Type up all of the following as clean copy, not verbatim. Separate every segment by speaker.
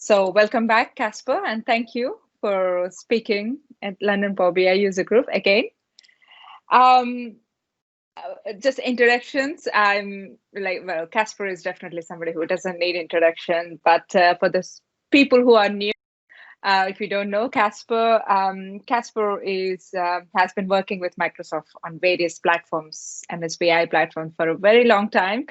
Speaker 1: So welcome back, Kasper, and thank you for speaking at London Power BI User Group again. Just introductions. I'm well, Kasper is definitely somebody who doesn't need introduction, but for the people who are new, if you don't know Kasper, Kasper has been working with Microsoft on various platforms, MSBI platforms, for a very long time.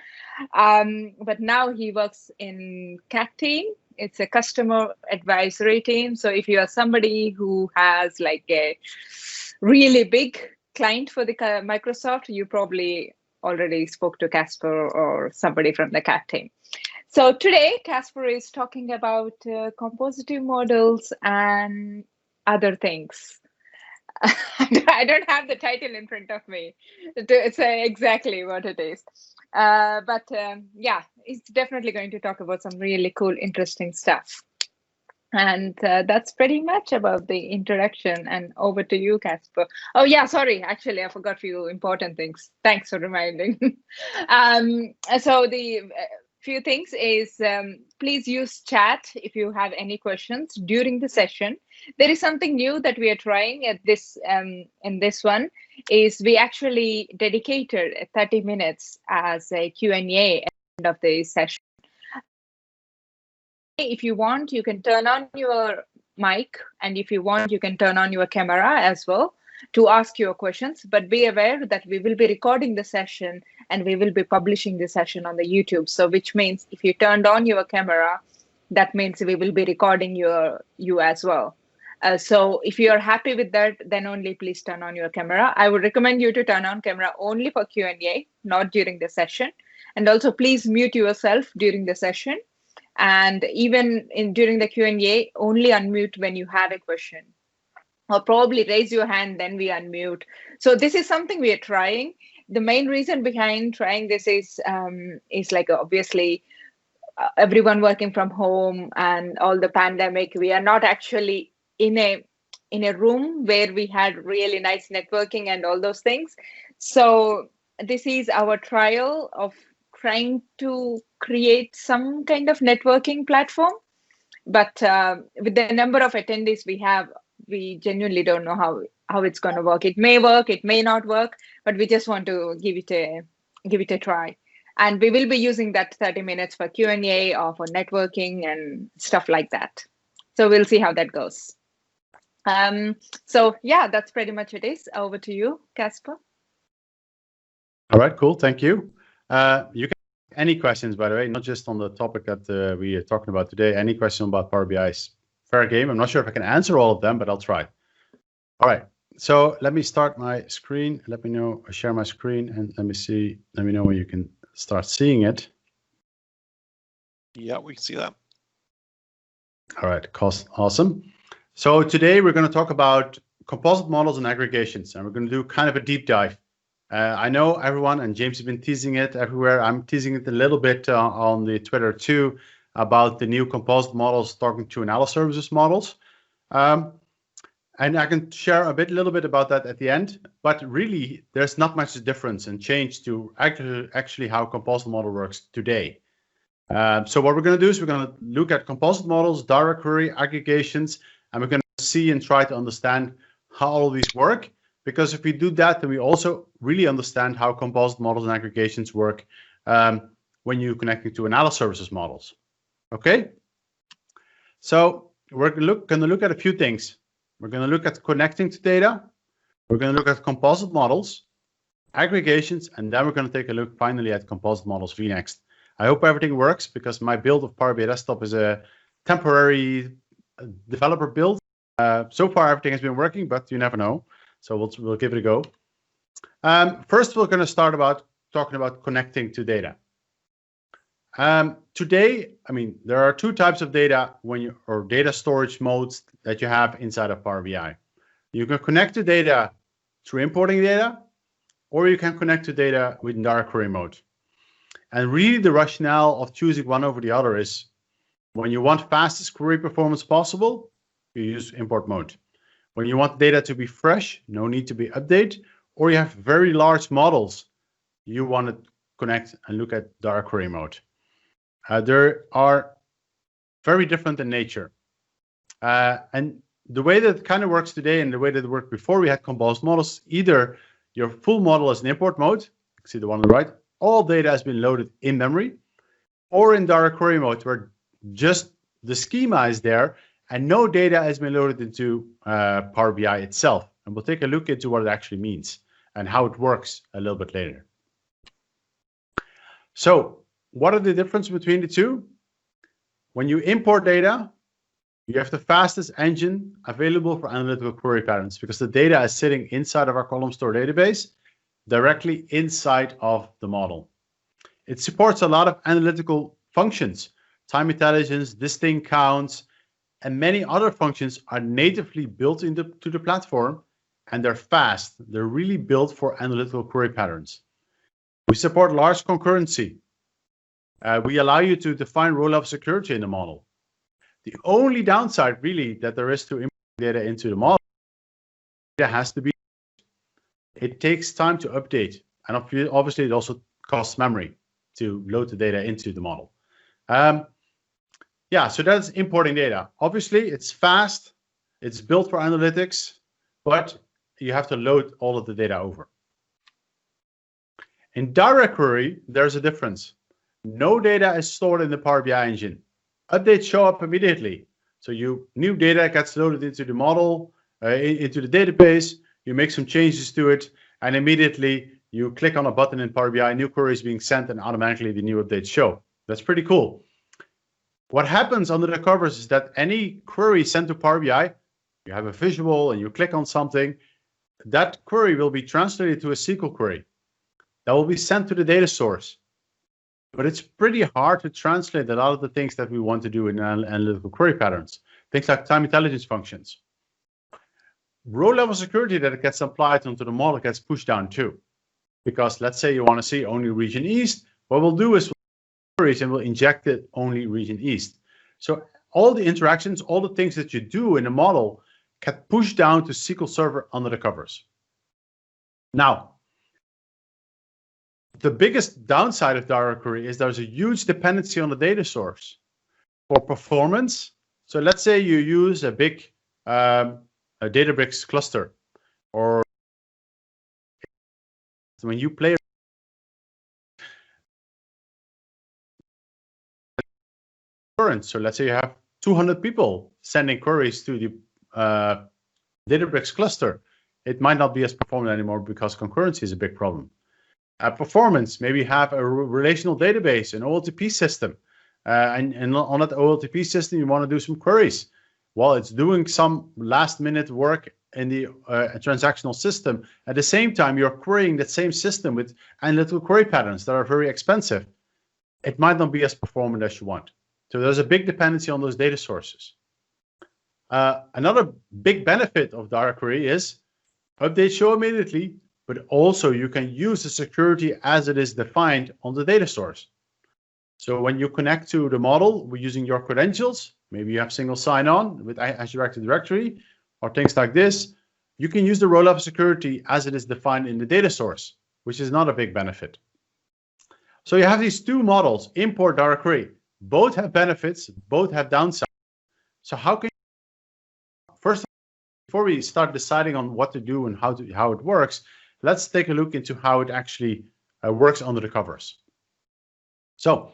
Speaker 1: But now he works in CAT team. It's a customer advisory team. So if you are somebody who has like a really big client for the Microsoft, you probably already spoke to Kasper or somebody from the CAT team. So today, Kasper is talking about compositive models and other things. I don't have the title in front of me to say exactly what it is. Yeah, it's definitely going to talk about some really cool, interesting stuff. And that's pretty much about the introduction. And over to you, Kasper. Oh, yeah, sorry. Actually, I forgot a few important things. Thanks for reminding. So the few things is please use chat if you have any questions during the session. There is something new that we are trying at this in this one is we actually dedicated 30 minutes as a Q&A at the end of the session. If you want, you can turn on your mic, and if you want, you can turn on your camera as well to ask your questions. But be aware that we will be recording the session and we will be publishing the session on the YouTube. So which means if you turned on your camera, that means we will be recording you as well. So if you are happy with that, then only please turn on your camera. I would recommend you to turn on camera only for Q&A, not during the session. And also please mute yourself during the session. And even during the Q&A, only unmute when you have a question. Or probably raise your hand, then we unmute. So this is something we are trying. The main reason behind trying this is like obviously everyone working from home and all the pandemic. We are not actually in a room where we had really nice networking and all those things. So this is our trial of trying to create some kind of networking platform. But with the number of attendees we have, we genuinely don't know how it's going to work. It may work, it may not work, but we just want to give it a try. And we will be using that 30 minutes for Q&A or for networking and stuff like that. So we'll see how that goes. So yeah, that's pretty much it is. Over to you, Kasper.
Speaker 2: All right, cool. Thank you. You can ask any questions, by the way, not just on the topic that we are talking about today. Any question about Power BI is fair game. I'm not sure if I can answer all of them, but I'll try. All right. So let me start my screen. Let me know, share my screen, and let me know when you can start seeing it.
Speaker 3: Yeah, we can see that.
Speaker 2: All right, awesome. So today we're going to talk about composite models and aggregations, and we're going to do kind of a deep dive. I know everyone, and James has been teasing it everywhere. I'm teasing it a little bit on the Twitter too, about the new composite models talking to analysis services models. And I can share a little bit about that at the end, but really there's not much difference and change to actually how composite model works today. So what we're going to do is we're going to look at composite models, DirectQuery, aggregations, and we're going to see and try to understand how all these work. Because if we do that, then we also really understand how composite models and aggregations work when you're connecting to analysis services models. Okay? So we're going to look at a few things. We're going to look at connecting to data. We're going to look at composite models, aggregations, and then we're going to take a look finally at composite models vNext. I hope everything works because my build of Power BI Desktop is a temporary developer build. So far, everything has been working, but you never know. So we'll give it a go. First, we're going to start talking about connecting to data. Today, I mean, there are two types of data or data storage modes that you have inside of Power BI. You can connect to data through importing data, or you can connect to data with DirectQuery mode. And really, the rationale of choosing one over the other is when you want fastest query performance possible, you use import mode. When you want data to be fresh, no need to be updated, or you have very large models, you want to connect and look at DirectQuery mode. There are very different in nature. And the way that it kind of works today and the way that it worked before, we had composite models. Either your full model is in import mode, you can see the one on the right, all data has been loaded in memory, or in DirectQuery mode, where just the schema is there and no data has been loaded into Power BI itself. And we'll take a look into what it actually means and how it works a little bit later. So what are the differences between the two? When you import data, you have the fastest engine available for analytical query patterns because the data is sitting inside of our column store database, directly inside of the model. It supports a lot of analytical functions. Time intelligence, distinct counts, and many other functions are natively built into the platform, and they're fast. They're really built for analytical query patterns. We support large concurrency. We allow you to define row-level security in the model. The only downside really that there is to import data into the model, data has to be, it takes time to update. And obviously it also costs memory to load the data into the model. Yeah, so that's importing data. Obviously it's fast, it's built for analytics, but you have to load all of the data over. In DirectQuery, there's a difference. No data is stored in the Power BI engine. Updates show up immediately. So new data gets loaded into the model, into the database, you make some changes to it, and immediately you click on a button in Power BI, new query is being sent, and automatically the new updates show. That's pretty cool. What happens under the covers is that any query sent to Power BI, you have a visual and you click on something, that query will be translated to a SQL query. That will be sent to the data source. But it's pretty hard to translate a lot of the things that we want to do in analytical query patterns. Things like time intelligence functions. Row-level security that gets applied onto the model gets pushed down too. Because let's say you want to see only region East, what we'll do is queries and we'll inject it only region East. So all the interactions, all the things that you do in the model get pushed down to SQL Server under the covers. Now, the biggest downside of DirectQuery is there's a huge dependency on the data source for performance. So let's say you use a big a Databricks cluster, or when you play so let's say you have 200 people sending queries to the Databricks cluster, it might not be as performant anymore because concurrency is a big problem. Performance, maybe you have a relational database, an OLTP system, and on that OLTP system you want to do some queries. While it's doing some last-minute work in the transactional system, at the same time you're querying that same system with analytical query patterns that are very expensive. It might not be as performant as you want. So there's a big dependency on those data sources. Another big benefit of DirectQuery is updates show immediately, but also you can use the security as it is defined on the data source. So when you connect to the model, we're using your credentials, maybe you have single sign-on with Azure Active Directory or things like this, you can use the row-level security as it is defined in the data source, which is not a big benefit. So you have these two models, import, DirectQuery. Both have benefits, both have downsides. So how can you, first, before we start deciding on what to do and how it works, let's take a look into how it actually works under the covers. So,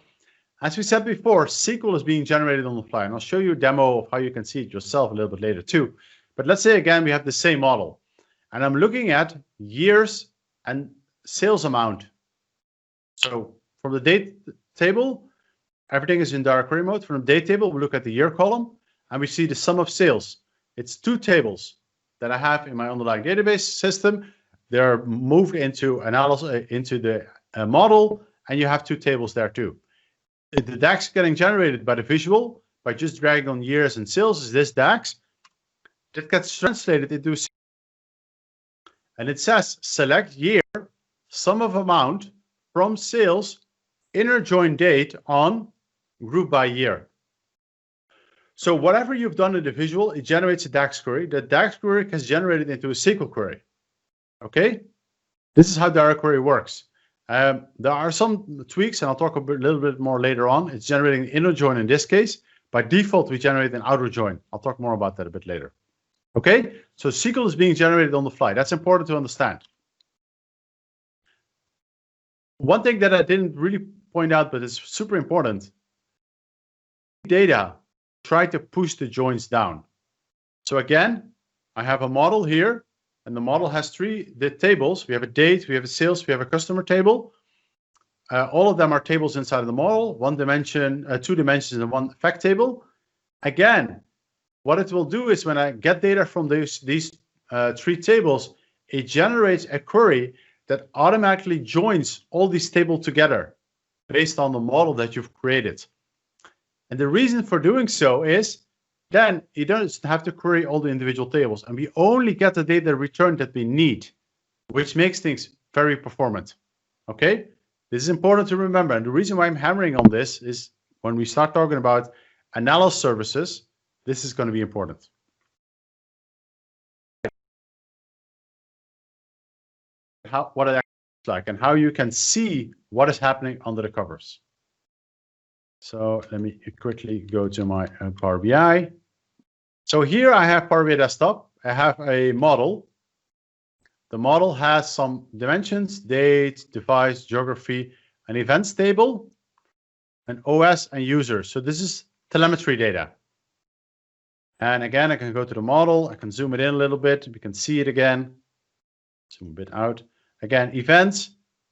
Speaker 2: as we said before, SQL is being generated on the fly, and I'll show you a demo of how you can see it yourself a little bit later too. But let's say again we have the same model, and I'm looking at years and sales amount. So from the date table, everything is in DirectQuery mode. From the date table, we look at the year column, and we see the sum of sales. It's two tables that I have in my underlying database system. They're moved into analysis into the model, and you have two tables there too. The DAX getting generated by the visual by just dragging on years and sales is this DAX. That gets translated into, and it says select year, sum of amount from sales, inner join date on group by year. So whatever you've done in the visual, it generates a DAX query. The DAX query gets generated into a SQL query. Okay, this is how DirectQuery works. There are some tweaks, and I'll talk a little bit more later on. It's generating inner join in this case, by default, we generate an outer join. I'll talk more about that a bit later. Okay, so SQL is being generated on the fly. That's important to understand. One thing that I didn't really point out, but it's super important, data, try to push the joins down. So again, I have a model here, and the model has the tables. We have a date, we have a sales, we have a customer table. All of them are tables inside of the model, 1 dimension, 2 dimensions, and 1 fact table. Again, what it will do is when I get data from these 3 tables, it generates a query that automatically joins all these tables together based on the model that you've created. And the reason for doing so is then you don't have to query all the individual tables, and we only get the data returned that we need, which makes things very performant. Okay, this is important to remember, and the reason why I'm hammering on this is when we start talking about analysis services, this is going to be important. What it actually looks like and how you can see what is happening under the covers. So let me quickly go to my Power BI. So here I have Power BI Desktop. I have a model. The model has some dimensions, date, device, geography, an events table, an OS and users. So this is telemetry data. And again, I can go to the model. I can zoom it in a little bit. We can see it again. Zoom a bit out. Again, events,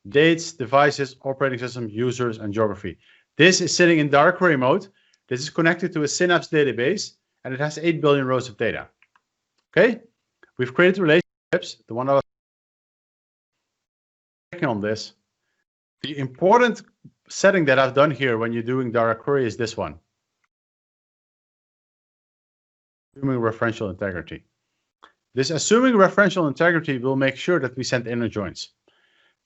Speaker 2: dates, devices, operating system, users, and geography. This is sitting in DirectQuery mode. This is connected to a Synapse database, and it has 8 billion rows of data. Okay, we've created relationships. The one I was checking on this. The important setting that I've done here when you're doing DirectQuery is this one. Assuming referential integrity. This assuming referential integrity will make sure that we send inner joins.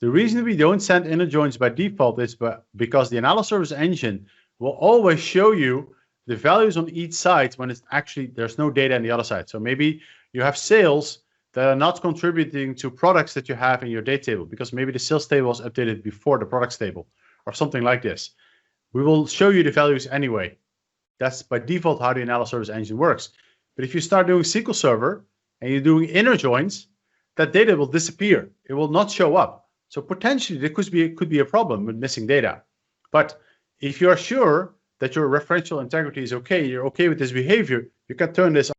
Speaker 2: The reason we don't send inner joins by default is because the analysis service engine will always show you the values on each side when it's actually there's no data on the other side. So maybe you have sales that are not contributing to products that you have in your date table because maybe the sales table was updated before the products table or something like this. We will show you the values anyway. That's by default how the analysis service engine works. But if you start doing SQL Server and you're doing inner joins, that data will disappear. It will not show up. So potentially there could be a problem with missing data. But if you're sure that your referential integrity is okay, you're okay with this behavior, you can turn this on.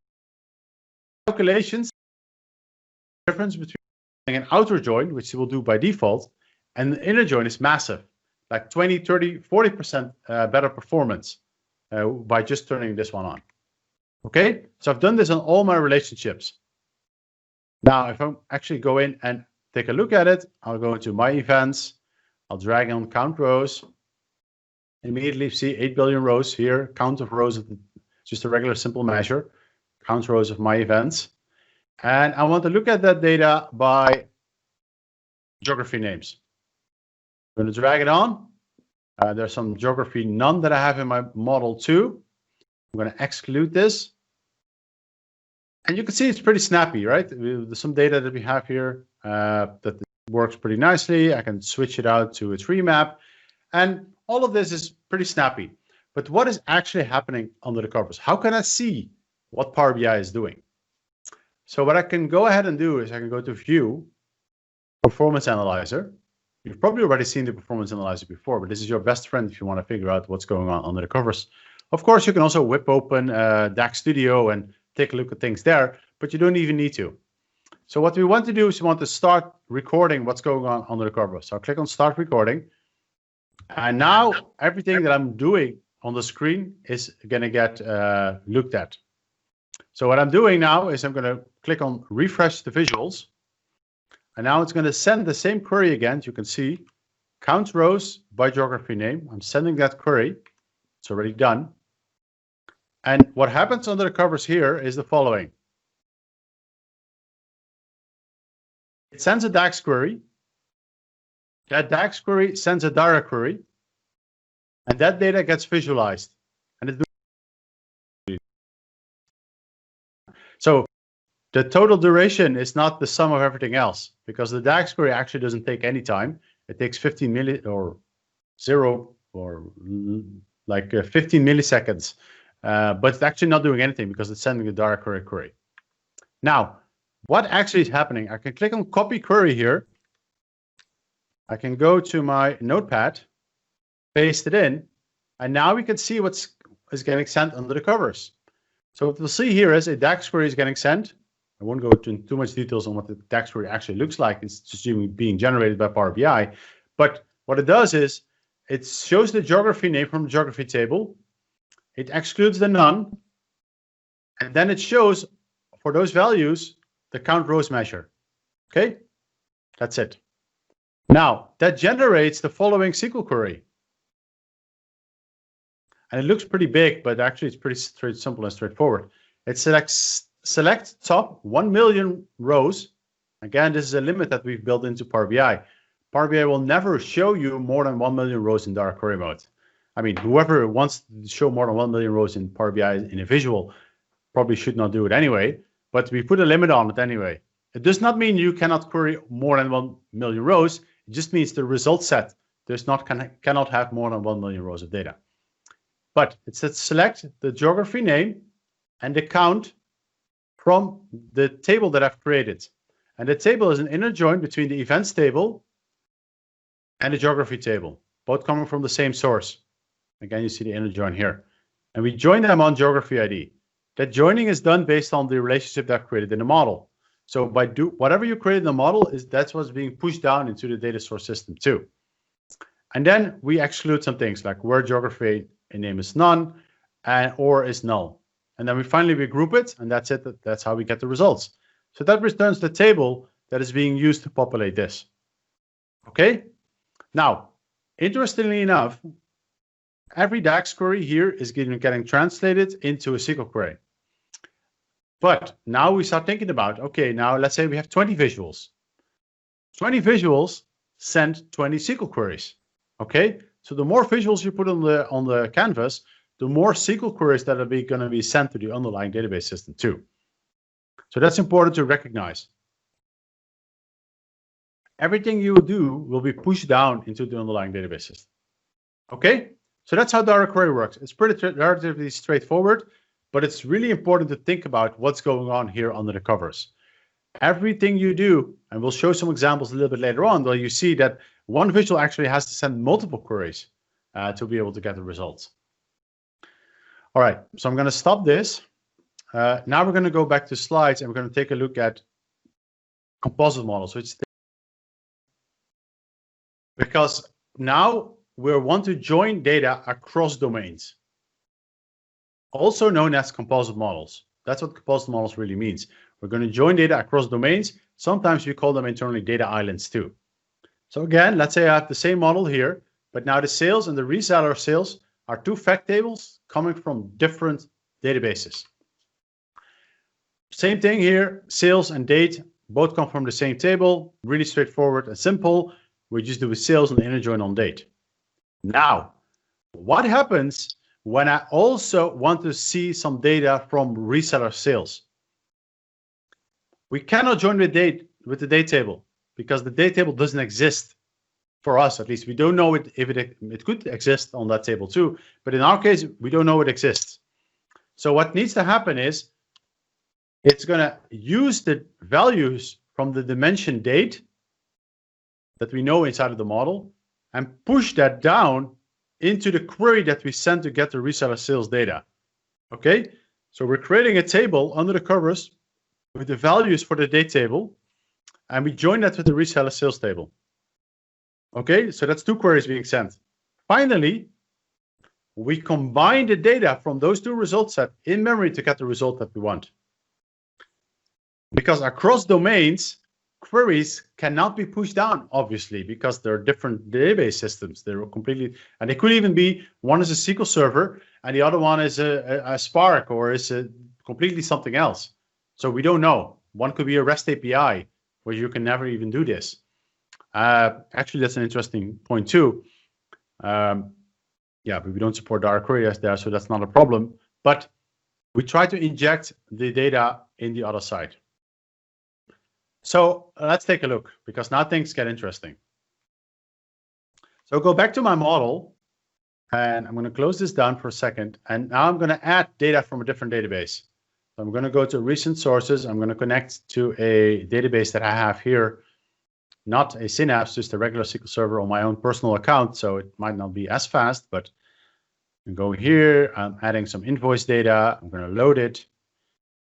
Speaker 2: Calculations, the difference between an outer join, which it will do by default, and the inner join is massive, like 20, 30, 40% better performance by just turning this one on. Okay, so I've done this on all my relationships. Now, if I actually go in and take a look at it, I'll go into my events, I'll drag on count rows, immediately see 8 billion rows here, count of rows, just a regular simple measure, count rows of my events. And I want to look at that data by geography names. I'm going to drag it on. There's some geography none that I have in my model too. I'm going to exclude this. And you can see it's pretty snappy, right? There's some data that we have here that works pretty nicely. I can switch it out to a tree map. And all of this is pretty snappy. But what is actually happening under the covers? How can I see what Power BI is doing? So what I can go ahead and do is I can go to View, Performance Analyzer. You've probably already seen the Performance Analyzer before, but this is your best friend if you want to figure out what's going on under the covers. Of course, you can also whip open DAX Studio and take a look at things there, but you don't even need to. So what we want to do is we want to start recording what's going on under the covers. So I'll click on Start Recording. And now everything that I'm doing on the screen is going to get looked at. So what I'm doing now is I'm going to click on Refresh the Visuals. And now it's going to send the same query again. You can see count rows by geography name. I'm sending that query. It's already done. And what happens under the covers here is the following. It sends a DAX query. That DAX query sends a direct query. And that data gets visualized. And so the total duration is not the sum of everything else, because the DAX query actually doesn't take any time. It takes 15 milliseconds but it's actually not doing anything because it's sending a DirectQuery query. Now, what actually is happening? I can click on copy query here. I can go to my notepad, paste it in, and now we can see what's is getting sent under the covers. So what we'll see here is a DAX query is getting sent. I won't go into too much details on what the DAX query actually looks like. It's just being generated by Power BI. But what it does is it shows the geography name from the geography table. It excludes the none. And then it shows for those values the count rows measure. Okay, that's it. Now that generates the following SQL query. And it looks pretty big, but actually it's pretty simple and straightforward. It select top 1 million rows. Again, this is a limit that we've built into Power BI. Power BI will never show you more than 1 million rows in DirectQuery mode. I mean, whoever wants to show more than 1 million rows in Power BI in a visual probably should not do it anyway, but we put a limit on it anyway. It does not mean you cannot query more than 1 million rows. It just means the result set cannot have more than 1 million rows of data. But it says select the geography name and the count from the table that I've created. And the table is an inner join between the events table and the geography table, both coming from the same source. Again, you see the inner join here. And we join them on geography ID. That joining is done based on the relationship that I've created in the model. So by whatever you create in the model, that's what's being pushed down into the data source system too. And then we exclude some things like where geography name is none or is null. And then we finally regroup it, and that's it. That's how we get the results. So that returns the table that is being used to populate this. Okay. Now, interestingly enough, every DAX query here is getting translated into a SQL query. But now we start thinking about, okay, now let's say we have 20 visuals. 20 visuals send 20 SQL queries. Okay, so the more visuals you put on the canvas, the more SQL queries that are going to be sent to the underlying database system too. So that's important to recognize. Everything you do will be pushed down into the underlying database system. Okay, so that's how DirectQuery works. It's pretty relatively straightforward, but it's really important to think about what's going on here under the covers. Everything you do, and we'll show some examples a little bit later on, where you see that one visual actually has to send multiple queries to be able to get the results. All right, so I'm going to stop this. Now we're going to go back to slides, and we're going to take a look at composite models. Because now we want to join data across domains, also known as composite models. That's what composite models really means. We're going to join data across domains. Sometimes we call them internally data islands too. So again, let's say I have the same model here, but now the sales and the reseller sales are two fact tables coming from different databases. Same thing here, sales and date both come from the same table, really straightforward and simple. We just do with sales and the inner join on date. Now, what happens when I also want to see some data from reseller sales? We cannot join the date with the date table because the date table doesn't exist for us. At least we don't know if it could exist on that table too, but in our case, we don't know it exists. So what needs to happen is it's going to use the values from the dimension date that we know inside of the model and push that down into the query that we send to get the reseller sales data. Okay, so we're creating a table under the covers with the values for the date table, and we join that with the reseller sales table. Okay, so that's two queries being sent. Finally, we combine the data from those two result sets in memory to get the result that we want. Because across domains, queries cannot be pushed down, obviously, because they're different database systems. They're completely, and they could even be, one is a SQL server and the other one is a Spark or is completely something else. So we don't know. One could be a REST API where you can never even do this. Actually, that's an interesting point too. Yeah, but we don't support DirectQuery there, so that's not a problem. But we try to inject the data in the other side. So let's take a look, because now things get interesting. So go back to my model, And I'm going to close this down for a second. And now I'm going to add data from a different database. So I'm going to go to recent sources. I'm going to connect to a database that I have here, not a Synapse, just a regular SQL Server on my own personal account. So it might not be as fast, but I go here. I'm adding some invoice data. I'm going to load it.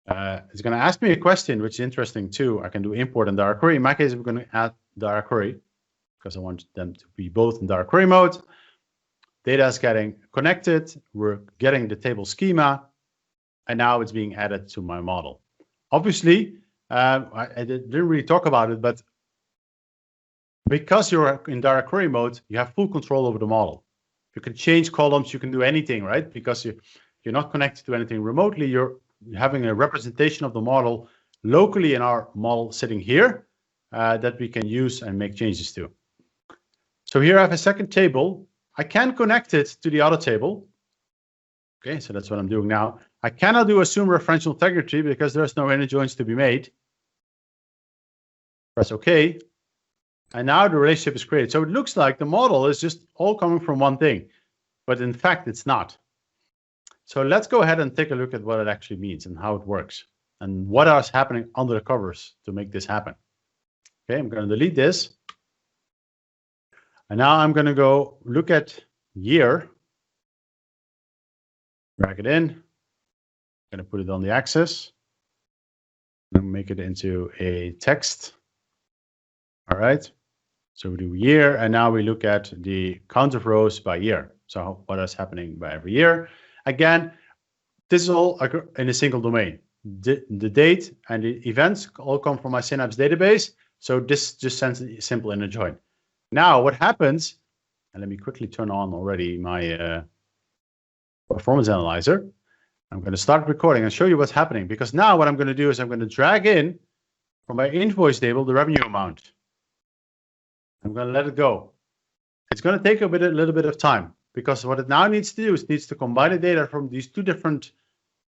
Speaker 2: It's going to ask me a question, which is interesting too. I can do import and DirectQuery. In my case, I'm going to add DirectQuery because I want them to be both in DirectQuery mode. Data is getting connected. We're getting the table schema, and now it's being added to my model. Obviously, I didn't really talk about it, but because you're in DirectQuery mode, you have full control over the model. You can change columns. You can do anything, right? Because you're not connected to anything remotely. You're having a representation of the model locally in our model sitting here that we can use and make changes to. So here I have a second table. I can connect it to the other table. Okay, so that's what I'm doing now. I cannot do assume referential integrity because there's no inner joins to be made. Press OK. And now the relationship is created. So it looks like the model is just all coming from one thing, but in fact, it's not. So let's go ahead and take a look at what it actually means and how it works and what is happening under the covers to make this happen. Okay, I'm going to delete this. And now I'm going to go look at year, drag it in. I'm going to put it on the axis and make it into a text. All right. So we do year, and now we look at the count of rows by year. So what is happening by every year? Again, this is all in a single domain. The date and the events all come from my Synapse database. So this just sends a simple inner join. Now what happens, and let me quickly turn on already my performance analyzer. I'm going to start recording and show you what's happening, because now what I'm going to do is I'm going to drag in from my invoice table the revenue amount. I'm going to let it go. It's going to take a little bit of time, because what it now needs to do is needs to combine the data from these two different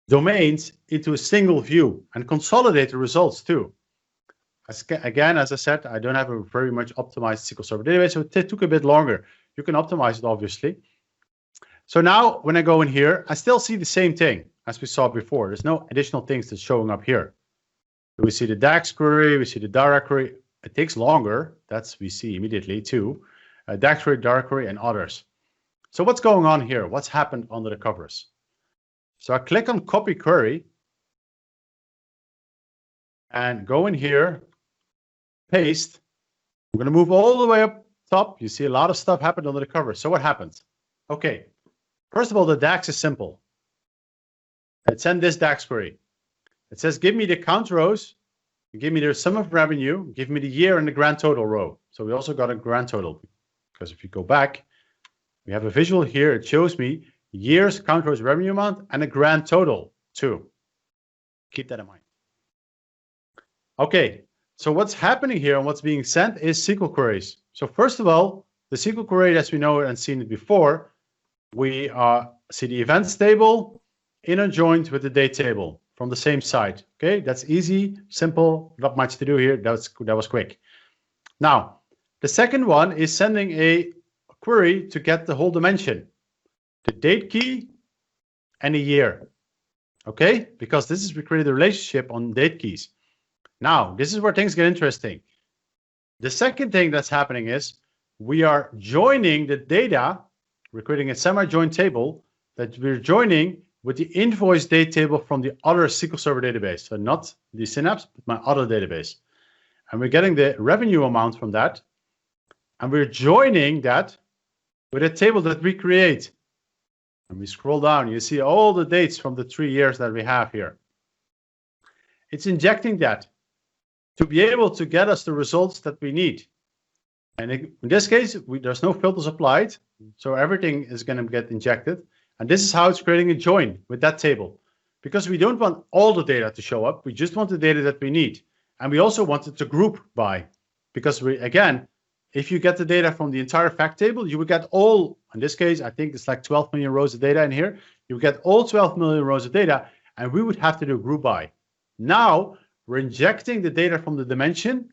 Speaker 2: domains into a single view and consolidate the results too. Again, as I said, I don't have a very much optimized SQL Server database, so it took a bit longer. You can optimize it, obviously. So now when I go in here, I still see the same thing as we saw before. There's no additional things that's showing up here. We see the DAX query, we see the DirectQuery. It takes longer. That's we see immediately too. DAX query, DirectQuery, and others. So what's going on here? What's happened under the covers? So I click on copy query and go in here, paste. I'm going to move all the way up top. You see a lot of stuff happened under the covers. So what happens? Okay. First of all, the DAX is simple. Let's send this DAX query. It says, give me the count rows, give me the sum of revenue, give me the year and the grand total row. So we also got a grand total, because if you go back, we have a visual here. It shows me years, count rows, revenue amount, and a grand total too. Keep that in mind. Okay, so what's happening here and what's being sent is SQL queries. So first of all, the SQL query as we know it and seen it before, we see the events table inner joined with the date table from the same side. Okay, that's easy, simple, not much to do here. That was quick. Now, the second one is sending a query to get the whole dimension, the date key and a year. Okay, because this is we created a relationship on date keys. Now, this is where things get interesting. The second thing that's happening is we are joining the data. We're creating a semi-joined table that we're joining with the invoice date table from the other SQL Server database. So not the Synapse, but my other database. And we're getting the revenue amount from that. And we're joining that with a table that we create. And we scroll down, you see all the dates from the 3 years that we have here. It's injecting that to be able to get us the results that we need. And in this case, there's no filters applied. So everything is going to get injected. And this is how it's creating a join with that table. Because we don't want all the data to show up. We just want the data that we need. And we also want it to group by. Because again, if you get the data from the entire fact table, you would get all, in this case, I think it's like 12 million rows of data in here. You would get all 12 million rows of data, and we would have to do group by. Now, we're injecting the data from the dimension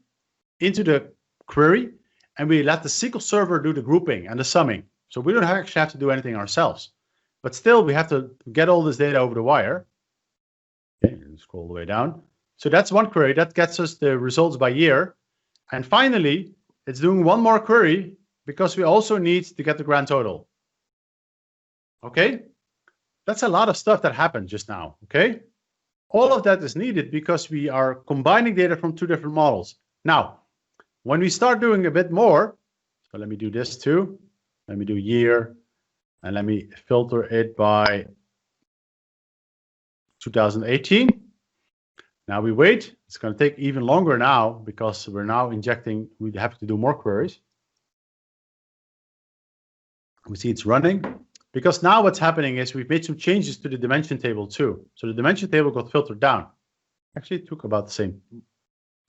Speaker 2: into the query, and we let the SQL Server do the grouping and the summing. So we don't actually have to do anything ourselves. But still, we have to get all this data over the wire. Okay, scroll all the way down. So that's one query. That gets us the results by year. And finally, it's doing one more query because we also need to get the grand total. Okay? That's a lot of stuff that happened just now. Okay? All of that is needed because we are combining data from two different models. Now, when we start doing a bit more, so let me do this too. Let me do year, and let me filter it by 2018. Now we wait. It's going to take even longer now because we're now injecting, we have to do more queries. We see it's running because now what's happening is we've made some changes to the dimension table too. So the dimension table got filtered down. Actually, it took about the same,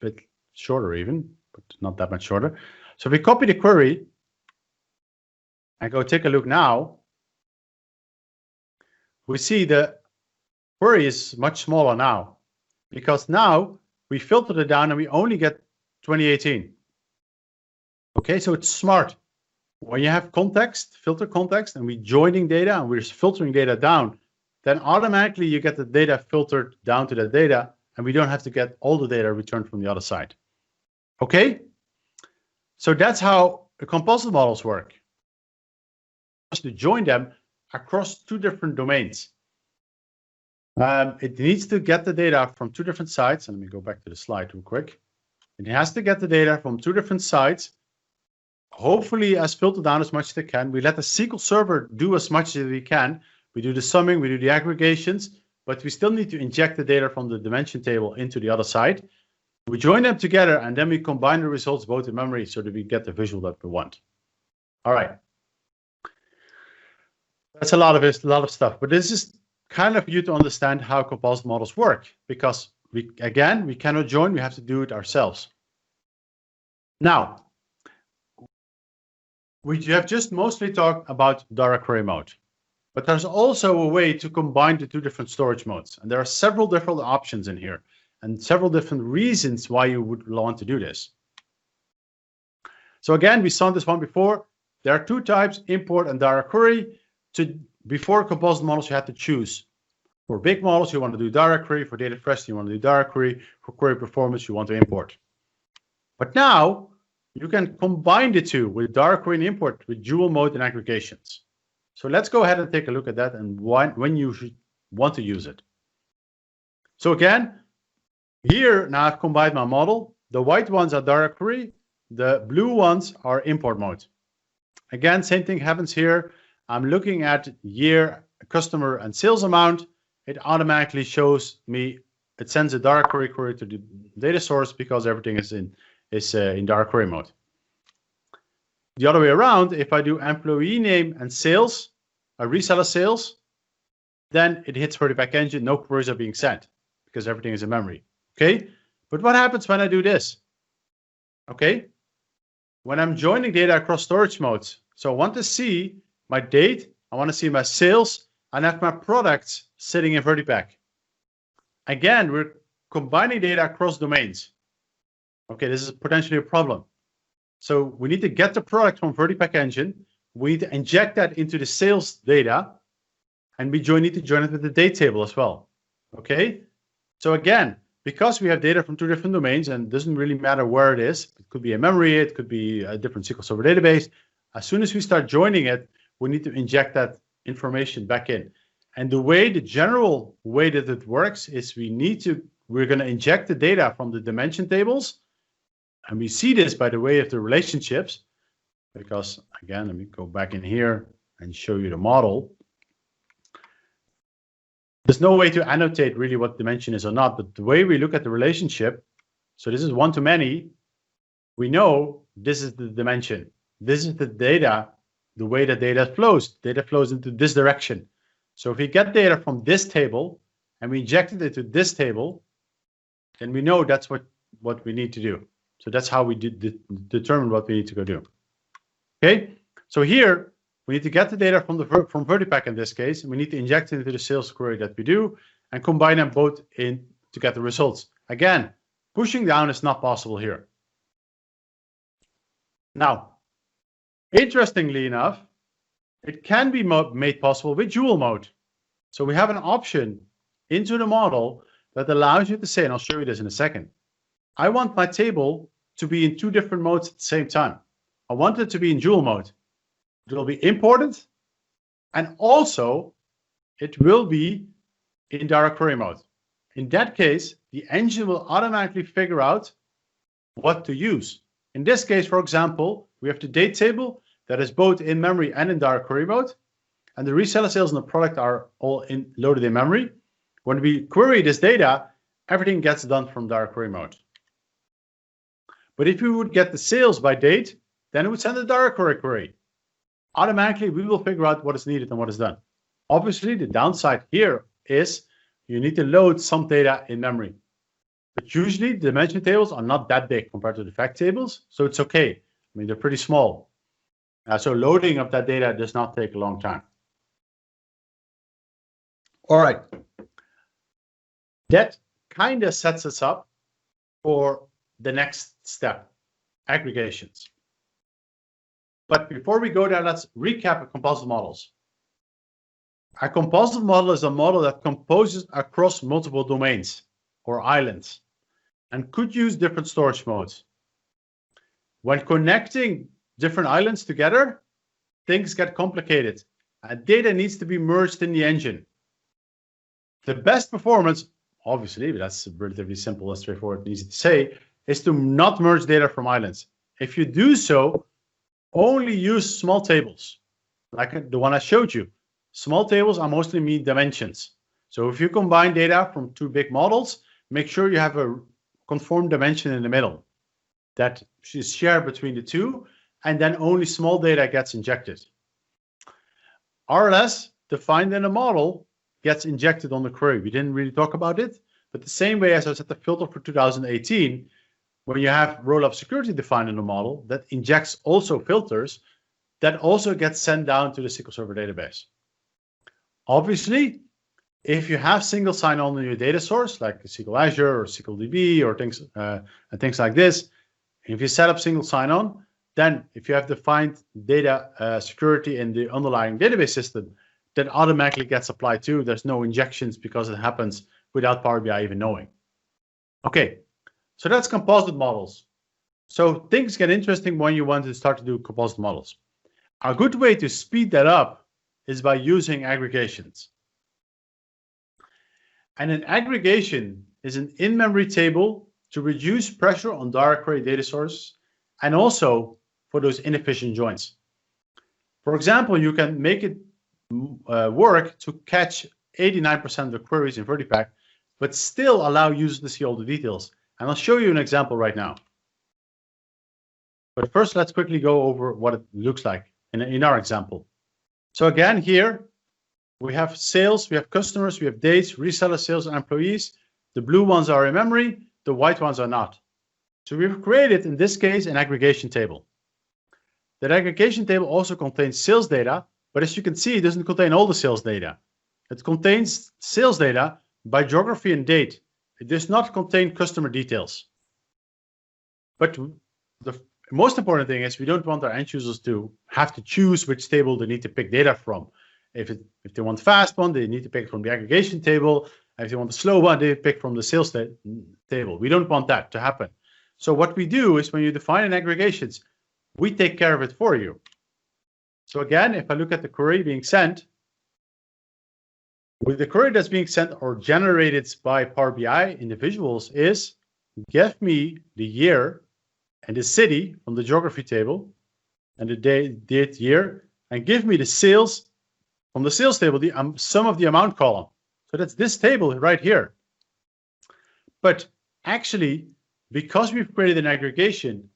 Speaker 2: bit shorter even, but not that much shorter. So if we copy the query and go take a look now, we see the query is much smaller now because now we filtered it down and we only get 2018. Okay, so it's smart. When you have context, filter context, and we're joining data and we're filtering data down, then automatically you get the data filtered down to the data and we don't have to get all the data returned from the other side. Okay? So that's how the composite models work. To join them across two different domains. It needs to get the data from two different sites. And let me go back to the slide real quick. It has to get the data from two different sites, hopefully as filtered down as much as they can. We let the SQL Server do as much as we can. We do the summing, we do the aggregations, but we still need to inject the data from the dimension table into the other side. We join them together and then we combine the results both in memory so that we get the visual that we want. All right. That's a lot of stuff, but this is kind of for you to understand how composite models work, because we cannot join, we have to do it ourselves. Now, we have just mostly talked about DirectQuery mode, but there's also a way to combine the two different storage modes, and there are several different options in here and several different reasons why you would want to do this. So again, we saw this one before. There are two types, import and DirectQuery. Before composite models, you have to choose. For big models, you want to do DirectQuery. For data fresh, you want to do DirectQuery. For query performance, you want to import. But now you can combine the two with DirectQuery and import with dual mode and aggregations. So let's go ahead and take a look at that and when you should want to use it. So again, here now I've combined my model. The white ones are DirectQuery. The blue ones are import mode. Again, same thing happens here. I'm looking at year, customer, and sales amount. It automatically shows me, it sends a DirectQuery query to the data source because everything is in DirectQuery mode. The other way around, if I do employee name and sales, a reseller sales, then it hits VertiPack Engine, no queries are being sent because everything is in memory. Okay, but what happens when I do this? Okay, when I'm joining data across storage modes, so I want to see my date, I want to see my sales, and have my products sitting in VertiPack. Again, we're combining data across domains. Okay, this is potentially a problem. So we need to get the product from VertiPack Engine. We need to inject that into the sales data, and we need to join it with the date table as well. Okay, so again, because we have data from two different domains, and it doesn't really matter where it is, it could be a memory, it could be a different SQL Server database. As soon as we start joining it, we need to inject that information back in. And the general way that it works is we're going to inject the data from the dimension tables. And we see this by the way of the relationships, because again, let me go back in here and show you the model. There's no way to annotate really what dimension is or not, but the way we look at the relationship, so this is one to many, we know this is the dimension. This is the data, the way that data flows. Data flows into this direction. So if we get data from this table and we inject it into this table, then we know that's what we need to do. So that's how we determine what we need to go do. Okay, so here we need to get the data from VertiPack in this case, and we need to inject it into the sales query that we do and combine them both in to get the results. Again, pushing down is not possible here. Now, interestingly enough, it can be made possible with dual mode. So we have an option into the model that allows you to say, and I'll show you this in a second, I want my table to be in 2 different modes at the same time. I want it to be in dual mode. It will be imported, and also it will be in DirectQuery mode. In that case, the engine will automatically figure out what to use. In this case, for example, we have the date table that is both in memory and in DirectQuery mode, and the reseller sales and the product are all loaded in memory. When we query this data, everything gets done from DirectQuery mode. But if we would get the sales by date, then it would send a DirectQuery query. Automatically, we will figure out what is needed and what is done. Obviously, the downside here is you need to load some data in memory. But usually, the dimension tables are not that big compared to the fact tables, so it's okay. I mean, they're pretty small. So loading of that data does not take a long time. All right. That kind of sets us up for the next step, aggregations. But before we go there, let's recap composite models. A composite model is a model that composes across multiple domains or islands and could use different storage modes. When connecting different islands together, things get complicated and data needs to be merged in the engine. The best performance, obviously, but that's relatively simple and straightforward and easy to say, is to not merge data from islands. If you do so, only use small tables, like the one I showed you. Small tables are mostly mean dimensions. So if you combine data from 2 big models, make sure you have a conform dimension in the middle that is shared between the 2, and then only small data gets injected. RLS defined in a model gets injected on the query. We didn't really talk about it, but the same way as I set the filter for 2018, when you have roll-up security defined in the model that injects also filters, that also gets sent down to the SQL Server database. Obviously, if you have single sign-on in your data source, like SQL Azure or SQL DB or things like this, if you set up single sign-on, then if you have defined data security in the underlying database system, that automatically gets applied to. There's no injections because it happens without Power BI even knowing. Okay, so that's composite models. So things get interesting when you want to start to do composite models. A good way to speed that up is by using aggregations. And an aggregation is an in-memory table to reduce pressure on DirectQuery data sources and also for those inefficient joins. For example, you can make it work to catch 89% of the queries in VertiPack, but still allow users to see all the details. And I'll show you an example right now. But first, let's quickly go over what it looks like in our example. So again, here we have sales, we have customers, we have dates, reseller sales, and employees. The blue ones are in memory, the white ones are not. So we've created, in this case, an aggregation table. That aggregation table also contains sales data, but as you can see, it doesn't contain all the sales data. It contains sales data by geography and date. It does not contain customer details. But the most important thing is we don't want our end users to have to choose which table they need to pick data from. If they want fast one, they need to pick from the aggregation table. If they want the slow one, they pick from the sales table. We don't want that to happen. So what we do is when you define an aggregations, we take care of it for you. So again, if I look at the query being sent, with the query that's being sent or generated by Power BI in the visuals is, give me the year and the city from the geography table and the date, year, and give me the sales from the sales table, the sum of the amount column. So that's this table right here. But actually, because we've created an aggregation,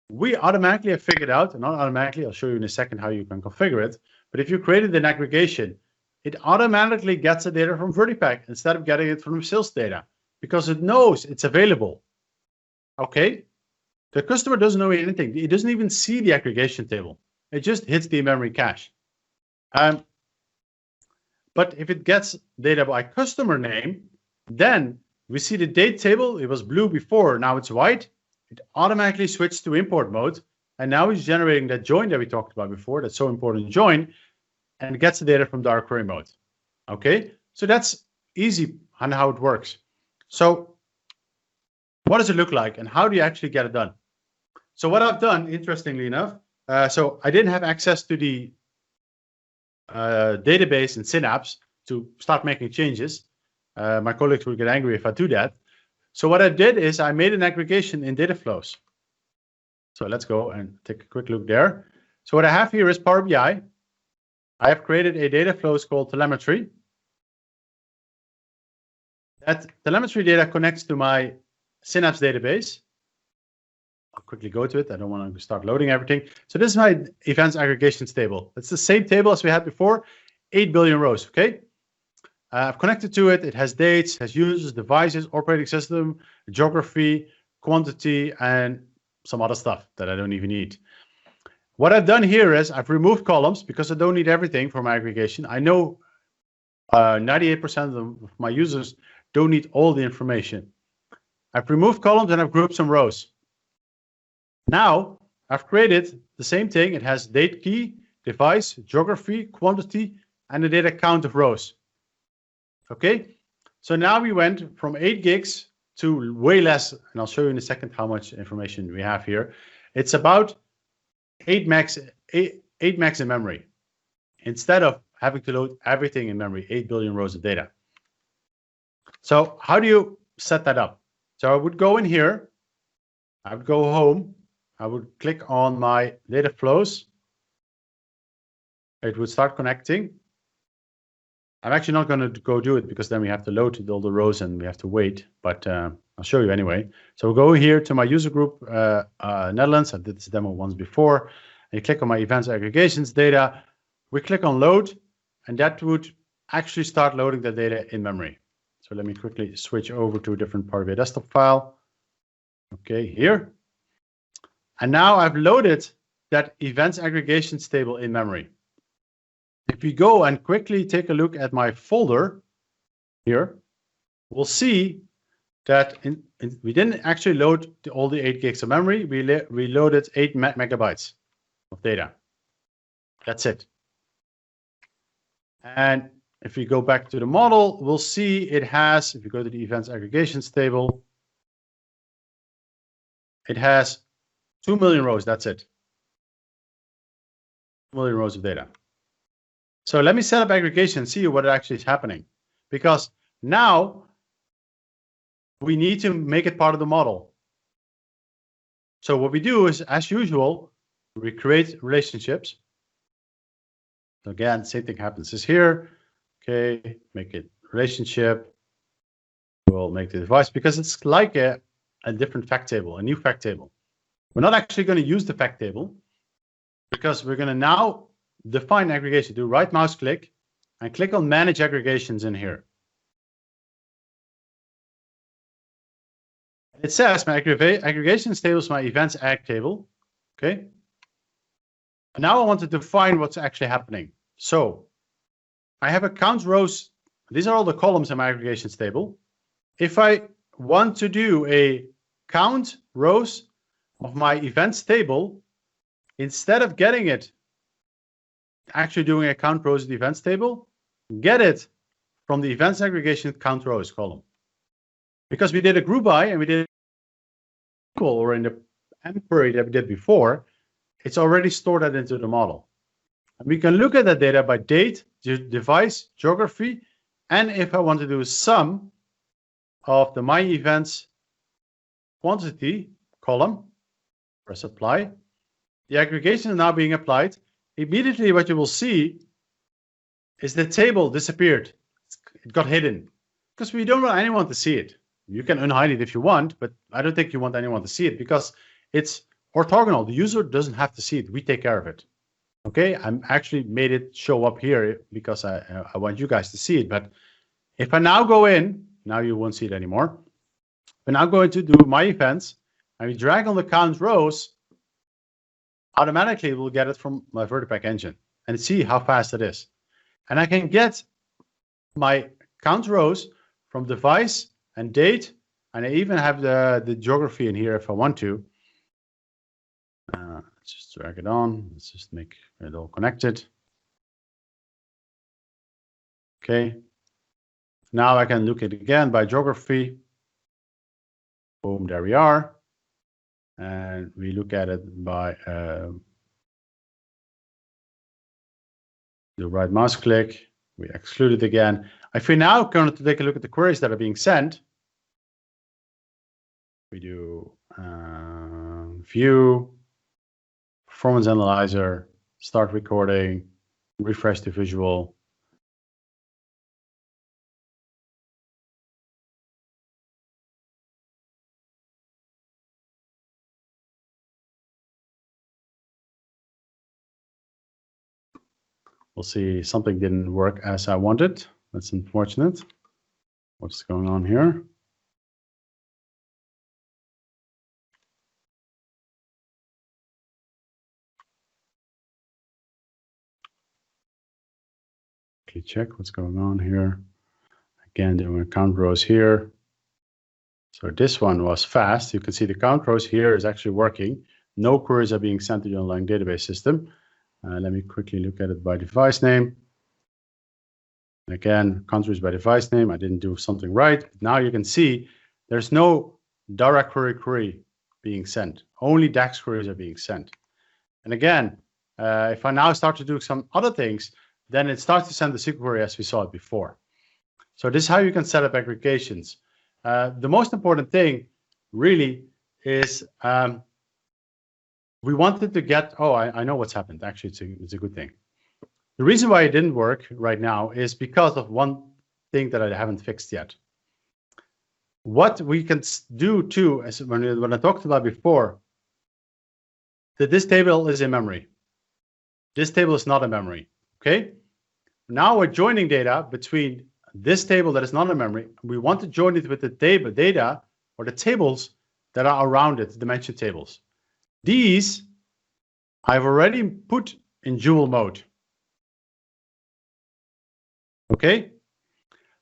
Speaker 2: we automatically have figured out, and not automatically, I'll show you in a second how you can configure it, but if you created an aggregation, it automatically gets the data from VertiPack instead of getting it from sales data, because it knows it's available. Okay? The customer doesn't know anything. It doesn't even see the aggregation table. It just hits the memory cache. But if it gets data by customer name, then we see the date table. It was blue before, now it's white. It automatically switched to import mode. And now it's generating that join that we talked about before. That's so important join. and it gets the data from DirectQuery mode. Okay, so that's easy on how it works. So what does it look like and how do you actually get it done? So what I've done, interestingly enough, so I didn't have access to the database in Synapse to start making changes. My colleagues will get angry if I do that. So what I did is I made an aggregation in data flows. So let's go and take a quick look there. So what I have here is Power BI. I have created a data flows called telemetry. That telemetry data connects to my Synapse database. I'll quickly go to it. I don't want to start loading everything. So this is my events aggregations table. It's the same table as we had before, 8 billion rows, okay? I've connected to it. It has dates, has users, devices, operating system, geography, quantity, and some other stuff that I don't even need. What I've done here is I've removed columns because I don't need everything for my aggregation. I know 98% of my users don't need all the information. I've removed columns and I've grouped some rows. Now I've created the same thing. It has date key, device, geography, quantity, and the data count of rows. Okay, so now we went from 8 gigs to way less, and I'll show you in a second how much information we have here. It's about 8 megs in memory, instead of having to load everything in memory, 8 billion rows of data. So how do you set that up? So I would go in here, I would go home, I would click on my data flows. It would start connecting. I'm actually not going to go do it because then we have to load all the rows and we have to wait, but I'll show you anyway. So we'll go here to my user group, Netherlands. I did this demo once before. And you click on my events aggregations data. We click on load, and that would actually start loading the data in memory. So let me quickly switch over to a different Power BI desktop file. Okay, here. And now I've loaded that events aggregations table in memory. If we go and quickly take a look at my folder here, we'll see that we didn't actually load all the 8 gigs of memory. We loaded 8 megabytes of data. That's it. And if we go back to the model, we'll see it has, if you go to the events aggregations table, it has 2 million rows. That's it. 2 million rows of data. So let me set up aggregation and see what actually is happening, because now we need to make it part of the model. So what we do is, as usual, we create relationships. So again, same thing happens as here. Okay, make it relationship. We'll make the device because it's like a different fact table, a new fact table. We're not actually going to use the fact table because we're going to now define aggregation. Do right mouse click and click on manage aggregations in here. It says my aggregations table is my events ag table. Okay. And now I want to define what's actually happening. So I have a count rows. These are all the columns in my aggregations table. If I want to do a count rows of my events table, instead of getting it actually doing a count rows of the events table, get it from the events aggregation count rows column. Because we did a group by and we did equal, or in the query that we did before, it's already stored that into the model. And we can look at that data by date, device, geography, and if I want to do a sum of the my events quantity column, press apply. The aggregation is now being applied. Immediately what you will see is the table disappeared. It got hidden because we don't want anyone to see it. You can unhide it if you want, but I don't think you want anyone to see it because it's orthogonal. The user doesn't have to see it. We take care of it. Okay, I'm actually made it show up here because I want you guys to see it. But if I now go in, now you won't see it anymore. We're now going to do my events and we drag on the count rows. Automatically we'll get it from my Vertipack engine and see how fast it is. And I can get my count rows from device and date, and I even have the geography in here if I want to. Let's just drag it on. Let's just make it all connected. Okay. Now I can look at it again by geography. Boom, there we are. And we look at it by the right mouse click. We exclude it again. If we now going to take a look at the queries that are being sent, we do view, performance analyzer, start recording, refresh the visual. We'll see something didn't work as I wanted. That's unfortunate. What's going on here? Okay, check what's going on here. Again, doing count rows here. So this one was fast. You can see the count rows here is actually working. No queries are being sent to the online database system. Let me quickly look at it by device name. Again, countries by device name. I didn't do something right. Now you can see there's no DirectQuery query being sent. Only DAX queries are being sent. And again, if I now start to do some other things, then it starts to send the SQL query as we saw it before. So this is how you can set up aggregations. The most important thing really is we wanted to get, oh, I know what's happened. Actually, it's a good thing. The reason why it didn't work right now is because of one thing that I haven't fixed yet. What we can do too, as when I talked about before, that this table is in memory. This table is not in memory, okay? Now we're joining data between this table that is not in memory. We want to join it with the data or the tables that are around it, dimension tables. These I've already put in dual mode. Okay,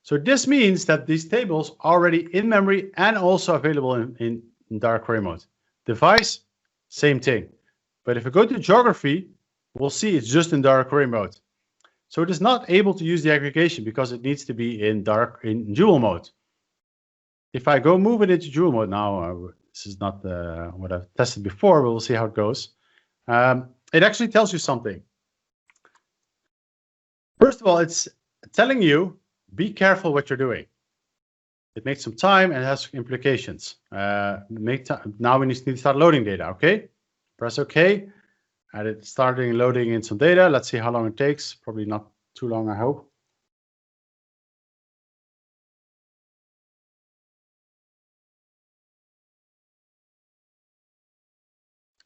Speaker 2: so this means that these tables are already in memory and also available in DirectQuery mode. Device, same thing. But if we go to geography, we'll see it's just in DirectQuery mode. So it is not able to use the aggregation because it needs to be in dual mode. If I go move it into dual mode now, this is not what I've tested before, but we'll see how it goes. It actually tells you something. First of all, it's telling you, be careful what you're doing. It makes some time and it has implications. Now we need to start loading data, okay? Press OK. And it's starting loading in some data. Let's see how long it takes. Probably not too long, I hope.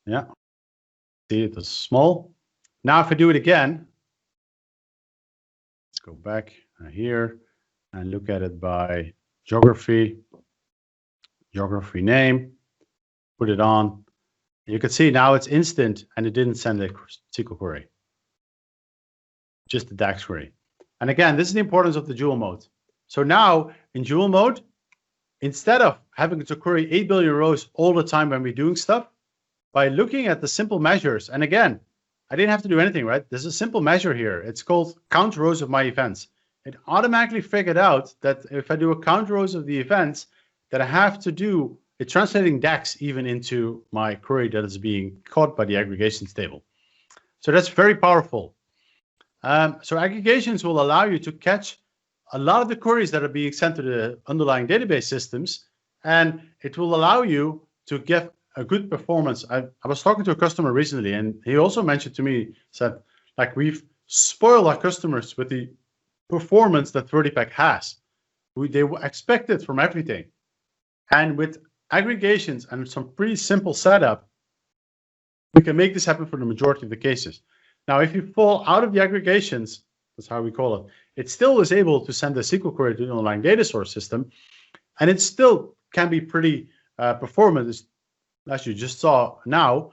Speaker 2: Yeah. See, it was small. Now, if I do it again, let's go back here and look at it by geography, geography name, put it on. You can see now it's instant and it didn't send a SQL query, just the DAX query. And again, this is the importance of the dual mode. So now in dual mode, instead of having to query 8 billion rows all the time when we're doing stuff, by looking at the simple measures, and again, I didn't have to do anything, right? There's a simple measure here. It's called count rows of my events. It automatically figured out that if I do a count rows of the events, that I have to do it translating DAX even into my query that is being caught by the aggregations table. So that's very powerful. So aggregations will allow you to catch a lot of the queries that are being sent to the underlying database systems, and it will allow you to get a good performance. I was talking to a customer recently, and he also mentioned to me, said, like, we've spoiled our customers with the performance that Vertipack has. They expect it from everything. And with aggregations and some pretty simple setup, we can make this happen for the majority of the cases. Now, if you fall out of the aggregations, that's how we call it, it still is able to send a SQL query to the underlying data source system, and it still can be pretty performant, as you just saw now.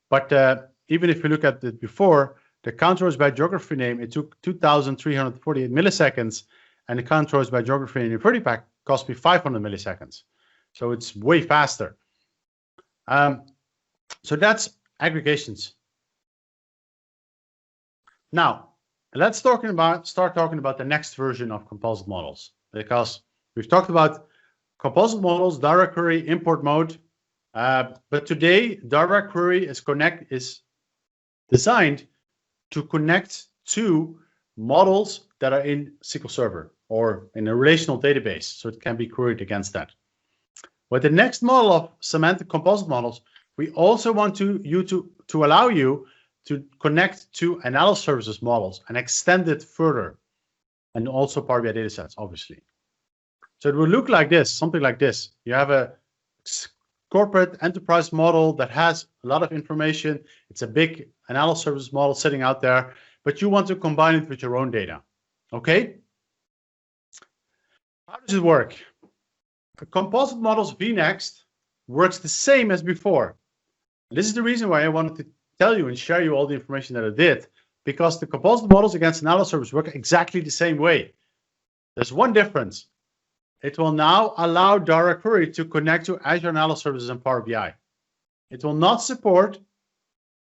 Speaker 2: But even if you look at it before, the count rows by geography name, it took 2,348 milliseconds, and the count rows by geography name in Vertipack cost me 500 milliseconds. So it's way faster. So that's aggregations. Now, let's start talking about the next version of composite models, because we've talked about composite models, DirectQuery, import mode, but today DirectQuery is designed to connect to models that are in SQL Server or in a relational database, so it can be queried against that. With the next model of semantic composite models, we also want to allow you to connect to analysis services models and extend it further, and also Power BI datasets, obviously. So it will look like this, something like this. You have a corporate enterprise model that has a lot of information. It's a big analysis services model sitting out there, but you want to combine it with your own data. Okay? How does it work? The composite models vNext works the same as before. This is the reason why I wanted to tell you and share you all the information that I did, because the composite models against analysis services work exactly the same way. There's one difference. It will now allow DirectQuery to connect to Azure Analysis Services and Power BI. It will not support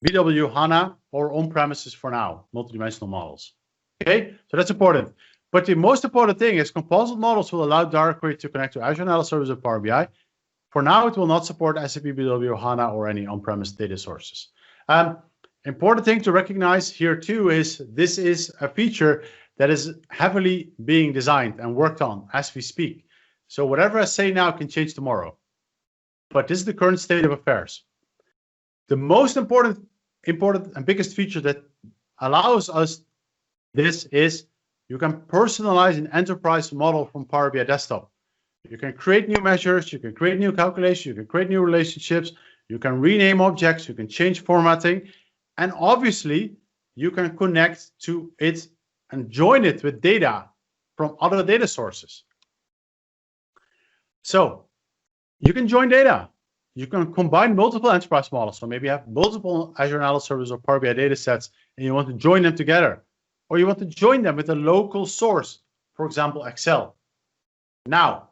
Speaker 2: BW, HANA, or on-premises for now, multidimensional models. Okay, so that's important. But the most important thing is composite models will allow DirectQuery to connect to Azure Analysis Services and Power BI. For now, it will not support SAP BW, HANA, or any on-premise data sources. Important thing to recognize here too is this is a feature that is heavily being designed and worked on as we speak. So whatever I say now can change tomorrow. But this is the current state of affairs. The most important and biggest feature that allows us this is you can personalize an enterprise model from Power BI Desktop. You can create new measures, you can create new calculations, you can create new relationships, you can rename objects, you can change formatting, and obviously you can connect to it and join it with data from other data sources. So you can join data. You can combine multiple enterprise models. So maybe you have multiple Azure Analysis Services or Power BI data sets and you want to join them together. Or you want to join them with a local source, for example, Excel. Now,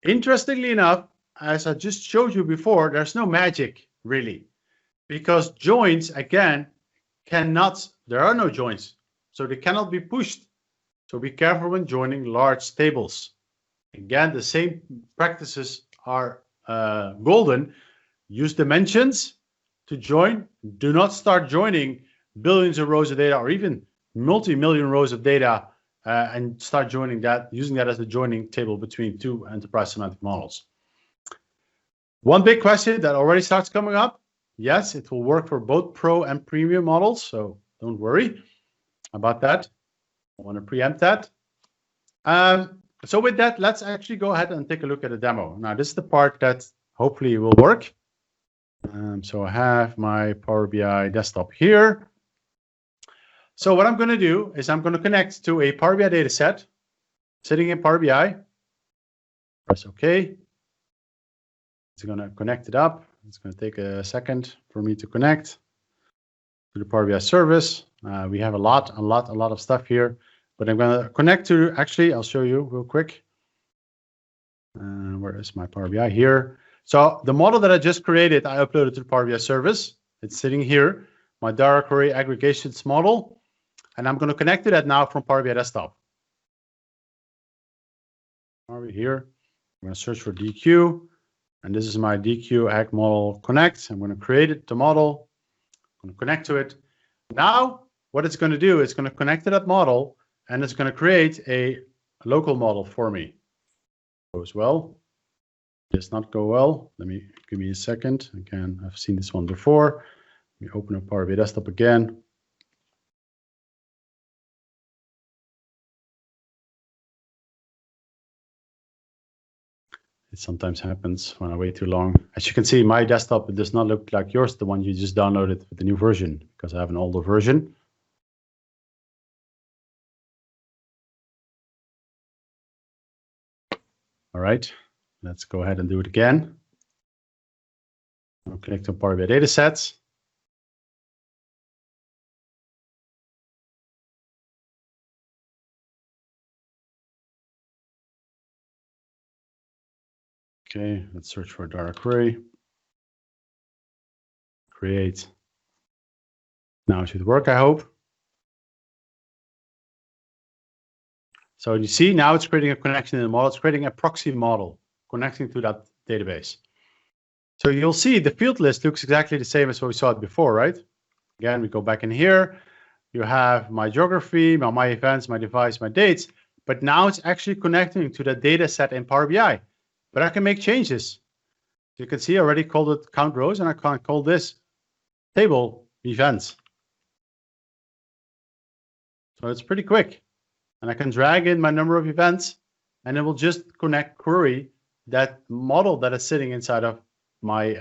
Speaker 2: interestingly enough, as I just showed you before, there's no magic really, because joins, again, there are no joins. So they cannot be pushed. So be careful when joining large tables. Again, the same practices are golden. Use dimensions to join. Do not start joining billions of rows of data or even multi-million rows of data and start joining that, using that as the joining table between two enterprise semantic models. One big question that already starts coming up. Yes, it will work for both Pro and Premium models, so don't worry about that. I want to preempt that. So with that, let's actually go ahead and take a look at a demo. Now, this is the part that hopefully will work. So I have my Power BI desktop here. So what I'm going to do is I'm going to connect to a Power BI data set sitting in Power BI. Press OK. It's going to connect it up. It's going to take a second for me to connect to the Power BI service. We have a lot of stuff here, but I'm going to connect to, actually, I'll show you real quick. Where is my Power BI here? So the model that I just created, I uploaded to the Power BI service. It's sitting here, my DirectQuery aggregations model, and I'm going to connect to that now from Power BI desktop. Are we here? I'm going to search for DQ. And this is my DQ Ag model connect. I'm going to create it, the model. I'm going to connect to it. Now, what it's going to do is going to connect to that model, and it's going to create a local model for me. Goes well. Does not go well. Give me a second. Again, I've seen this one before. Let me open up Power BI Desktop again. It sometimes happens when I wait too long. As you can see, my desktop does not look like yours, the one you just downloaded with the new version, because I have an older version. All right, let's go ahead and do it again. I'll connect to Power BI datasets. Okay, let's search for DirectQuery. Create. Now it should work, I hope. So you see now it's creating a connection in the model. It's creating a proxy model connecting to that database. So you'll see the field list looks exactly the same as what we saw it before, right? Again, we go back in here. You have my geography, my events, my device, my dates. But now it's actually connecting to the data set in Power BI. But I can make changes. You can see I already called it count rows, and I can call this table events. So it's pretty quick. And I can drag in my number of events, and it will just query that model that is sitting inside of my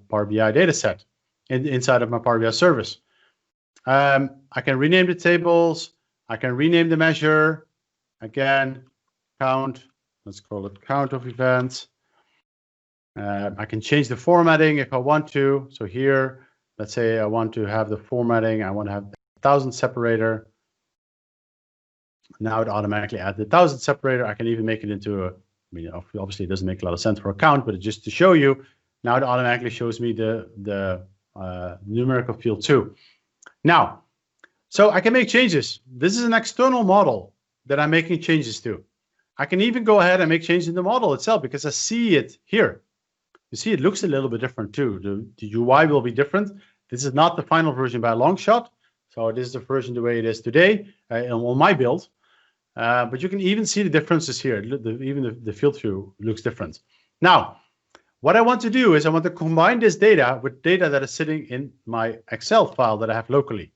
Speaker 2: Power BI data set, inside of my Power BI service. I can rename the tables. I can rename the measure. Again, count. Let's call it count of events. I can change the formatting if I want to. So here, let's say I want to have the formatting. I want to have 1,000 separator. Now it automatically adds the 1,000 separator. I can even make it into a, I mean, obviously it doesn't make a lot of sense for a count, but just to show you, now it automatically shows me the numerical field too. Now, so I can make changes. This is an external model that I'm making changes to. I can even go ahead and make changes in the model itself because I see it here. You see, it looks a little bit different too. The UI will be different. This is not the final version by a long shot. So this is the version the way it is today on my build. But you can even see the differences here. Even the field view looks different. Now, what I want to do is I want to combine this data with data that is sitting in my Excel file that I have locally.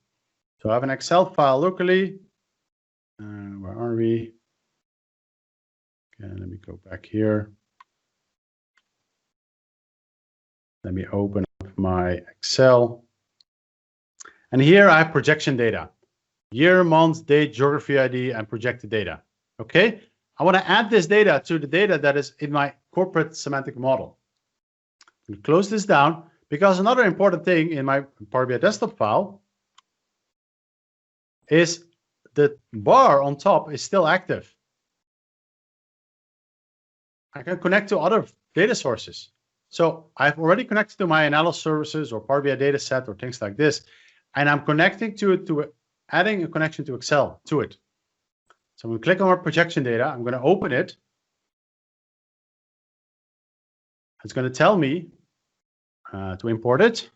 Speaker 2: So I have an Excel file locally. Where are we? Okay, let me go back here. Let me open up my Excel. And here I have projection data. Year, month, date, geography ID, and projected data. Okay? I want to add this data to the data that is in my corporate semantic model. Close this down because another important thing in my Power BI desktop file is the bar on top is still active. I can connect to other data sources. So I've already connected to my analysis services or Power BI data set or things like this, and I'm connecting to it, adding a connection to Excel to it. So I'm going to click on our projection data. I'm going to open it. It's going to tell me to import it.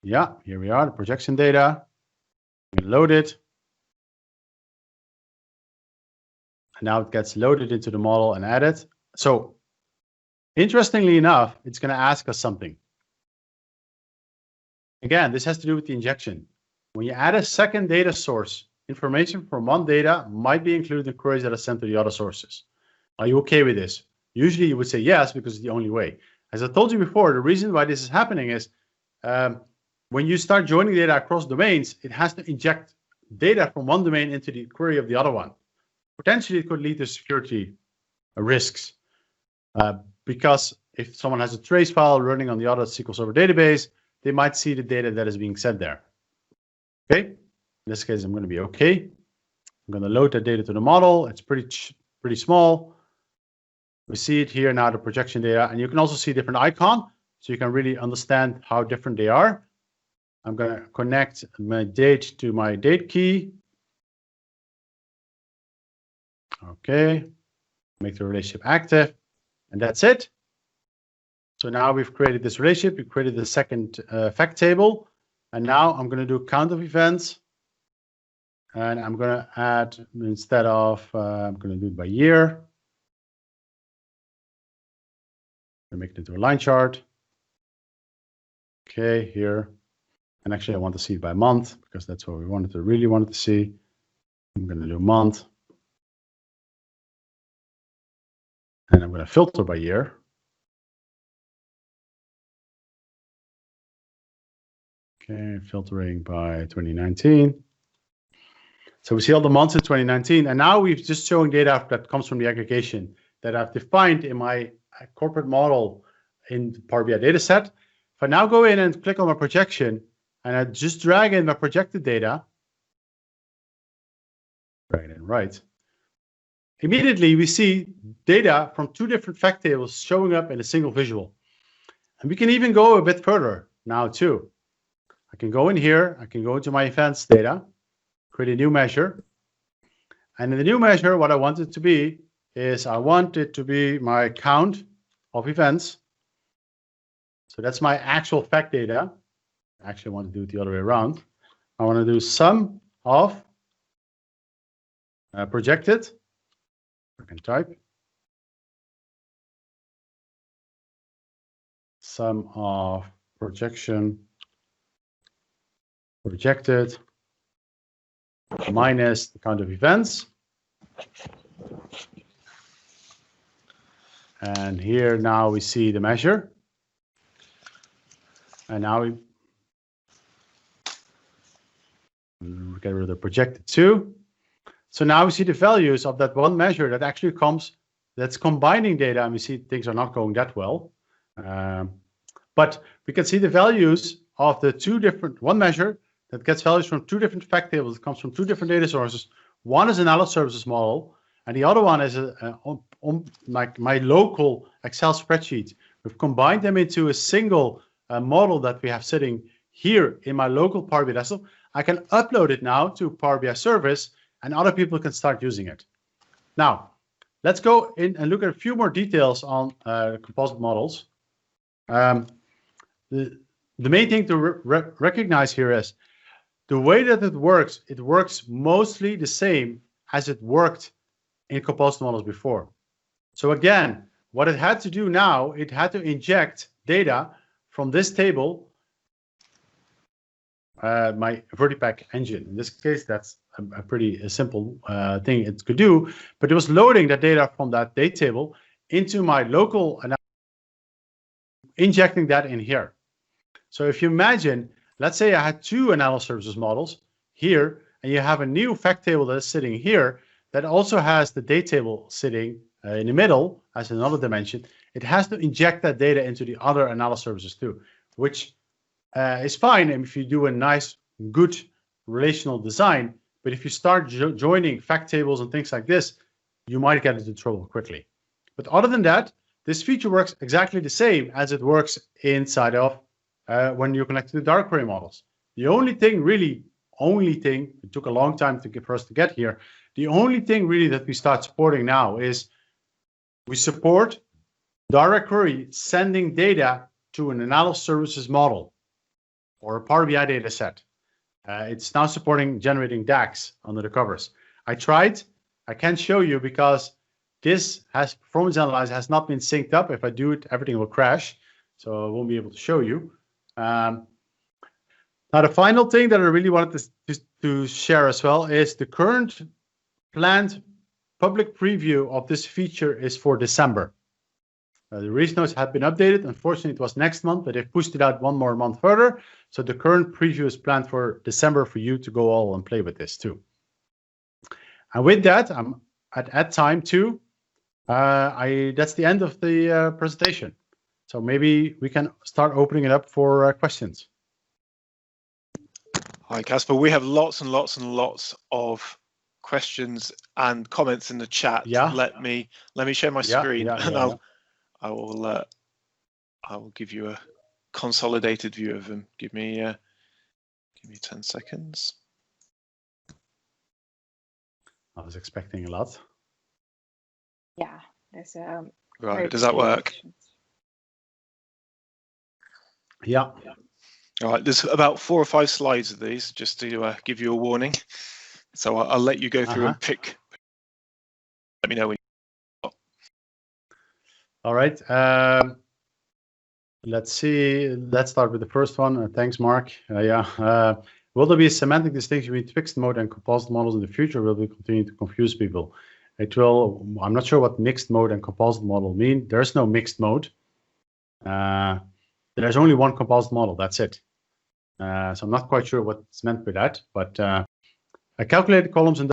Speaker 2: Yeah, here we are, the projection data. I'm going to load it. And now it gets loaded into the model and added. So interestingly enough, it's going to ask us something. Again, this has to do with the injection. When you add a second data source, information from one data might be included in queries that are sent to the other sources. Are you okay with this? Usually you would say yes, because it's the only way. As I told you before, the reason why this is happening is when you start joining data across domains, it has to inject data from one domain into the query of the other one. Potentially, it could lead to security risks because if someone has a trace file running on the other SQL Server database, they might see the data that is being sent there. Okay, in this case, I'm going to be okay. I'm going to load that data to the model. It's pretty small. We see it here now, the projection data, and you can also see different icons, so you can really understand how different they are. I'm going to connect my date to my date key. Okay, make the relationship active, and that's it. So now we've created this relationship. We created the second fact table, and now I'm going to do count of events, and I'm going to add, instead of, I'm going to do it by year. I'm going to make it into a line chart. Okay, here, and actually I want to see it by month because that's what we really wanted to see. I'm going to do month. And I'm going to filter by year. Okay, filtering by 2019. So we see all the months in 2019. And now we've just shown data that comes from the aggregation that I've defined in my corporate model in the Power BI dataset. If I now go in and click on my projection, and I just drag in my projected data, drag it in right. Immediately, we see data from two different fact tables showing up in a single visual. And we can even go a bit further now too. I can go in here, I can go into my events data, create a new measure, And in the new measure, what I want it to be is I want it to be my count of events. So that's my actual fact data. I actually want to do it the other way around. I want to do sum of projected. I can type. Sum of projected minus the count of events. And here now we see the measure. And now we get rid of the projected 2. So now we see the values of that one measure that actually that's combining data, and we see things are not going that well. But we can see the values of the one measure that gets values from 2 different fact tables. It comes from 2 different data sources. One is an analysis services model, and the other one is like my local Excel spreadsheet. We've combined them into a single model that we have sitting here in my local Power BI desktop. I can upload it now to Power BI Service, and other people can start using it. Now, let's go in and look at a few more details on composite models. The main thing to recognize here is the way that it works mostly the same as it worked in composite models before. So again, what it had to do now, it had to inject data from this table, my Vertipack engine. In this case, that's a pretty simple thing it could do, but it was loading that data from that date table into my local analysis, injecting that in here. So if you imagine, let's say I had 2 analysis services models here, and you have a new fact table that is sitting here that also has the date table sitting in the middle as another dimension. It has to inject that data into the other analysis services too, which is fine if you do a nice, good relational design. But if you start joining fact tables and things like this, you might get into trouble quickly. But other than that, this feature works exactly the same as it works inside of when you connect to the DirectQuery models. The only thing, it took a long time for us to get here. The only thing really that we start supporting now is we support DirectQuery sending data to an analysis services model or a Power BI data set. It's now supporting generating DAX under the covers. I tried. I can't show you because this performance analyzer has not been synced up. If I do it, everything will crash. So I won't be able to show you. Now, the final thing that I really wanted to share as well is the current planned public preview of this feature is for December. The release notes have been updated. Unfortunately, it was next month, but they've pushed it out 1 more month further. So the current preview is planned for December for you to go all and play with this too. And with that, I'm at time 2. That's the end of the presentation. So maybe we can start opening it up for questions.
Speaker 3: Hi, Kasper. We have lots and lots and lots of questions and comments in the chat.
Speaker 2: Yeah.
Speaker 3: Let me share my screen, and I will give you a consolidated view of them. Give me 10 seconds.
Speaker 2: I was expecting a lot.
Speaker 1: Yeah, there's
Speaker 3: right. Does that work?
Speaker 2: Yeah.
Speaker 3: All right. There's about 4 or 5 slides of these, just to give you a warning. So I'll let you go through and pick. Let me know when.
Speaker 2: All right. Let's see. Let's start with the first one. Thanks, Mark. Will there be a semantic distinction between fixed mode and composite models in the future? Will we continue to confuse people? It will. I'm not sure what mixed mode and composite model mean. There's no mixed mode. There's only one composite model. That's it. So I'm not quite sure what's meant by that. But calculated columns and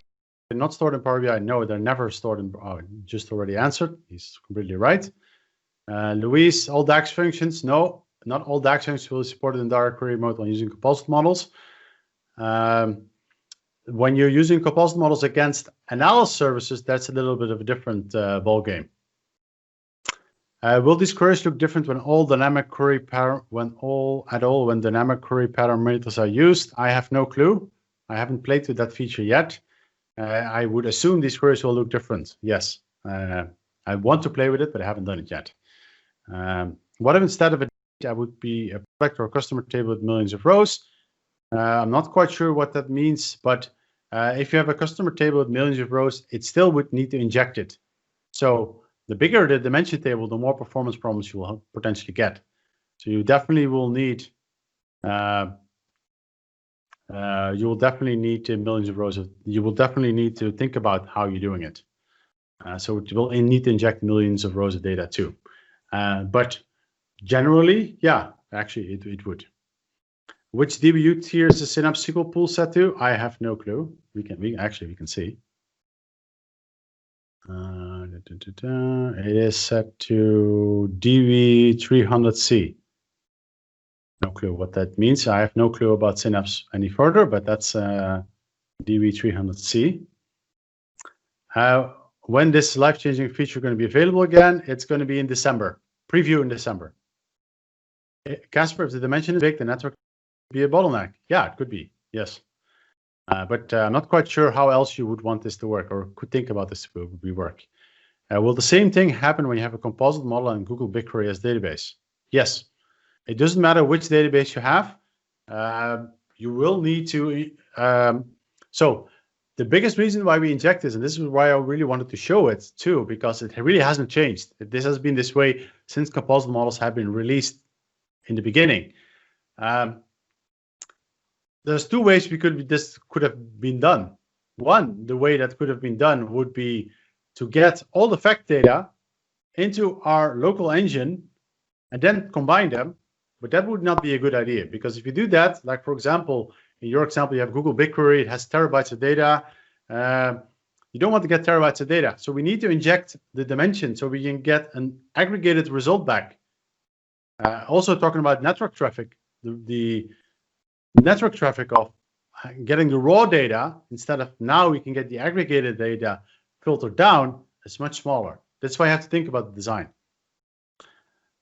Speaker 2: they're not stored in Power BI. No, they're never stored in. Just already answered. He's completely right. Luis, all DAX functions. No, not all DAX functions will be supported in DirectQuery mode when using composite models. When you're using composite models against analysis services, that's a little bit of a different ball game. Will these queries look different when all dynamic query when dynamic query parameters are used? I have no clue. I haven't played with that feature yet. I would assume these queries will look different. Yes, I want to play with it, but I haven't done it yet. What if instead of a data would be a product or customer table with millions of rows? I'm not quite sure what that means, but if you have a customer table with millions of rows, it still would need to inject it. So the bigger the dimension table, the more performance problems you will potentially get. So you definitely will need millions of rows. You will definitely need to think about how you're doing it. So it will need to inject millions of rows of data too. But generally, yeah, actually it would. Which DBU tier is the Synapse SQL pool set to? I have no clue. We can see. It is set to DB300C. No clue what that means. I have no clue about Synapse any further, but that's DB300C. When this life-changing feature is going to be available again, it's going to be in December. Preview in December. Kasper, if the dimension is big, the network could be a bottleneck. Yeah, it could be. Yes. But I'm not quite sure how else you would want this to work or could think about this to work. Will the same thing happen when you have a composite model and Google BigQuery as database? Yes. It doesn't matter which database you have. You will need to. So the biggest reason why we inject this, and this is why I really wanted to show it too, because it really hasn't changed. This has been this way since composite models have been released in the beginning. There's two ways this could have been done. One, the way that could have been done would be to get all the fact data into our local engine and then combine them. But that would not be a good idea, because if you do that, like for example, in your example, you have Google BigQuery, it has terabytes of data. You don't want to get terabytes of data. So we need to inject the dimension so we can get an aggregated result back. Also talking about network traffic, the network traffic of getting the raw data, instead of now we can get the aggregated data filtered down, is much smaller. That's why you have to think about the design.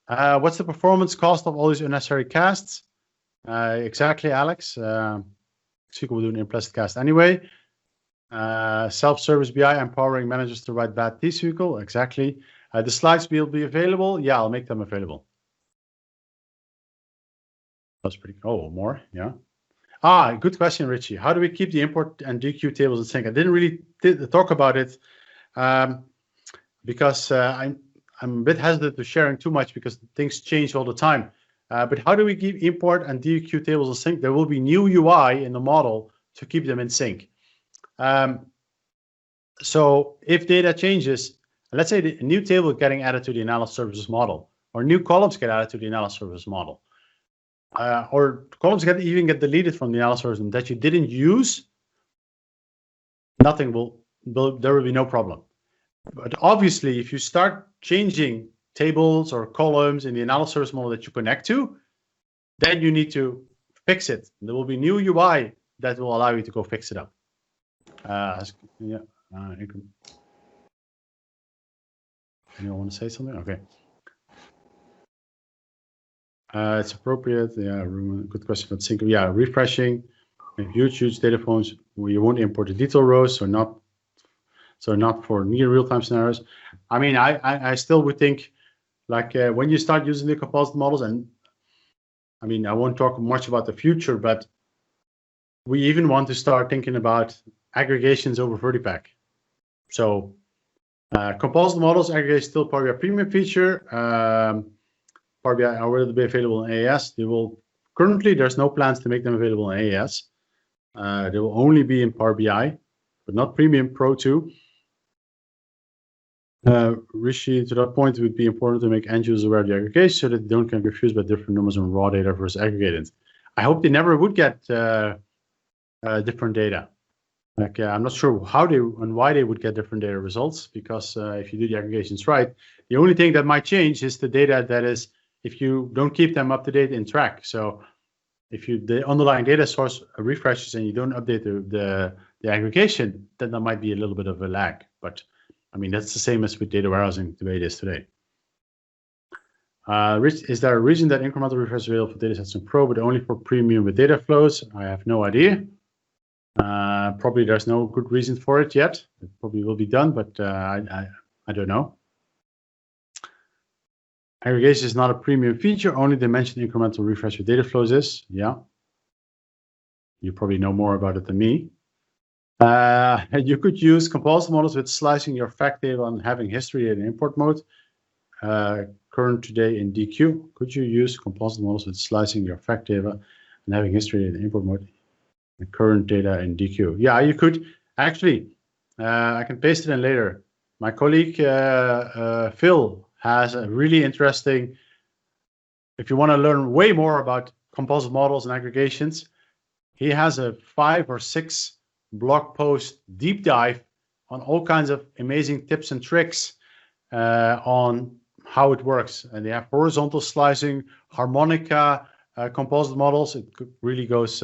Speaker 2: What's the performance cost of all these unnecessary casts? Exactly, Alex. SQL will do an implicit cast anyway. Self-service BI empowering managers to write bad T-SQL. Exactly. The slides will be available. Yeah, I'll make them available. That's pretty. Oh, more. Yeah. Good question, Richie. How do we keep the import and DQ tables in sync? I didn't really talk about it because I'm a bit hesitant to sharing too much because things change all the time. But how do we keep import and DQ tables in sync? There will be new UI in the model to keep them in sync. So if data changes, let's say a new table getting added to the analysis services model, or new columns get added to the analysis services model, or columns even get deleted from the analysis services that you didn't use, nothing there will be no problem. But obviously, if you start changing tables or columns in the analysis service model that you connect to, then you need to fix it. There will be new UI that will allow you to go fix it up. Anyone want to say something? Okay. It's appropriate. Yeah, good question. But sync. Yeah, refreshing. If you choose data forms, you won't import the detail rows, so not for near real-time scenarios. I mean, I still would think, like when you start using the composite models, and I mean, I won't talk much about the future, but we even want to start thinking about aggregations over Vertipack. So composite models aggregate still Power BI premium feature. Power BI already be available in AES. Currently there's no plans to make them available in AES. They will only be in Power BI, but not Premium Pro 2. Rishi, to that point, it would be important to make end users aware of the aggregation so that they don't get confused by different numbers on raw data versus aggregated. I hope they never would get different data. Like I'm not sure how they and why they would get different data results, because if you do the aggregations right, the only thing that might change is the data that is, if you don't keep them up to date in track. So if the underlying data source refreshes and you don't update the aggregation, then there might be a little bit of a lag. But I mean, that's the same as with data warehousing the way it is today. Rich, is there a reason that incremental refresh is available for datasets in Pro, but only for premium with data flows? I have no idea. Probably there's no good reason for it yet. It probably will be done, but I don't know. Aggregation is not a premium feature. Only dimension incremental refresh of data flows is. Yeah. You probably know more about it than me. You could use composite models with slicing your fact table and having history in import mode. Current today in DQ. Could you use composite models with slicing your fact table and having history in import mode? The current data in DQ. Yeah, you could. Actually, I can paste it in later. My colleague Phil has a really interesting, if you want to learn way more about composite models and aggregations, he has a 5 or 6 blog post deep dive on all kinds of amazing tips and tricks on how it works. And they have horizontal slicing, harmonica, composite models. It really goes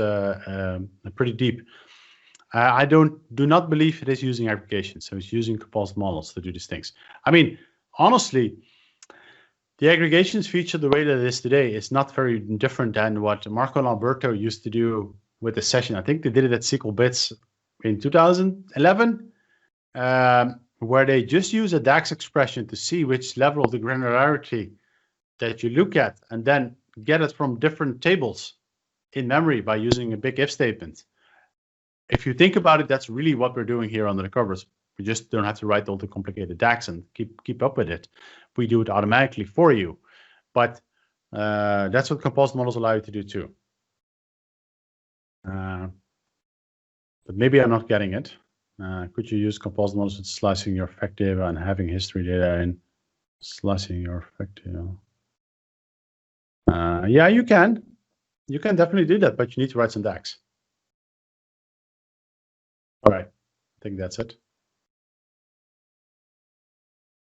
Speaker 2: pretty deep. I do not believe it is using aggregations. So it's using composite models to do these things. I mean, honestly, the aggregations feature the way that it is today is not very different than what Marco and Alberto used to do with the session. I think they did it at SQL Bits in 2011, where they just use a DAX expression to see which level of the granularity that you look at, and then get it from different tables in memory by using a big if statement. If you think about it, that's really what we're doing here under the covers. We just don't have to write all the complicated DAX and keep up with it. We do it automatically for you. But that's what composite models allow you to do too. But maybe I'm not getting it. Could you use composite models with slicing your fact data and having history data and slicing your fact data? Yeah, you can. You can definitely do that, but you need to write some DAX. All right, I think that's it.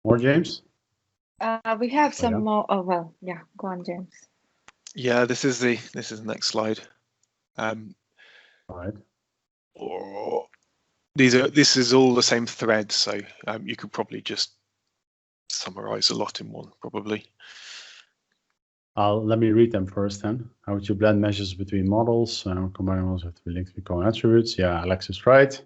Speaker 2: More, James?
Speaker 1: We have some more. Oh well, yeah. Go on, James.
Speaker 3: Yeah, this is the next slide.
Speaker 2: All right.
Speaker 3: This is all the same thread, so you could probably just summarize a lot in one, probably.
Speaker 2: Let me read them first then. How would you blend measures between models? Combining models have to be linked to common attributes. Yeah, Alex is right.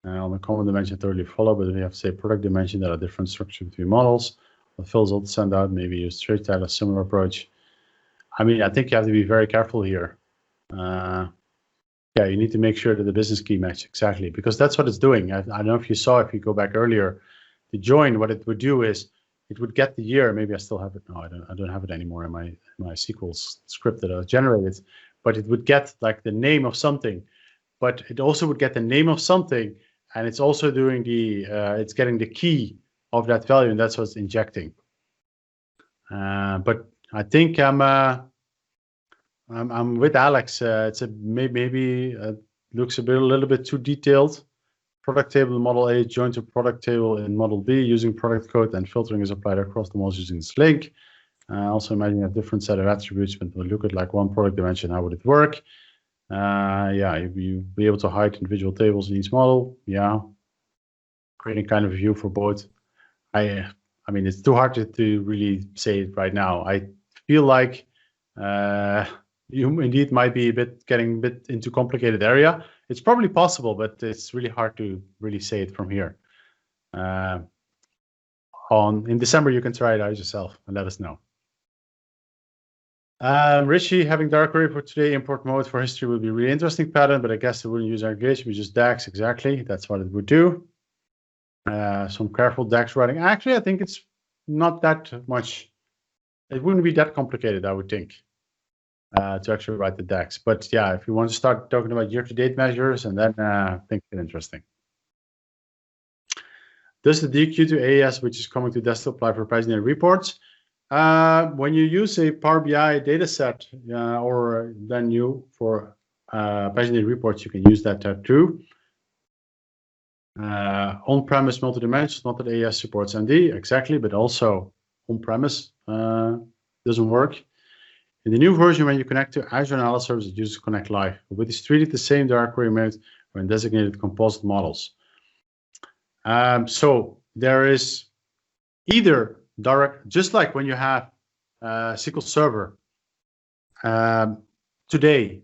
Speaker 2: On the common dimension, totally follow, but we have to say product dimension that are different structure between models. What Phil's also send out, maybe use straight type, a similar approach. I mean, I think you have to be very careful here. Yeah, you need to make sure that the business key match exactly, because that's what it's doing. I don't know if you saw, if you go back earlier, the join, what it would do is it would get the year. Maybe I still have it. No, I don't have it anymore in my SQL script that I generated, but it would get like the name of something, but it also would get the name of something, and it's also doing the it's getting the key of that value, and that's what's injecting. But I think I'm with Alex. It's a maybe looks a little bit too detailed. Product table in model A joined to product table in model B using product code, and filtering is applied across the models using this link. Also imagine a different set of attributes, but we'll look at like one product dimension. How would it work? Yeah, you be able to hide individual tables in each model. Yeah, creating kind of a view for both. I mean, it's too hard to really say it right now. I feel like you indeed might be getting a bit into complicated area. It's probably possible, but it's really hard to really say it from here. In December, you can try it out yourself and let us know. Richie, having DirectQuery for today, import mode for history would be a really interesting pattern, but I guess it wouldn't use aggregation, we just DAX, exactly. That's what it would do. Some careful DAX writing. Actually, I think it's not that much. It wouldn't be that complicated, I would think, to actually write the DAX. But yeah, if you want to start talking about year-to-date measures, and then things get interesting. Does the DQ to AES, which is coming to desktop, apply for paginated reports? When you use a Power BI dataset, or then for paginated reports, you can use that too. On-premise multi-dimensional, not that AES supports MD, exactly, but also on-premise doesn't work. In the new version, when you connect to Azure Analysis Service, it uses Connect Live, but it's treated the same DirectQuery mode when designated composite models. So there is either direct, just like when you have SQL Server today,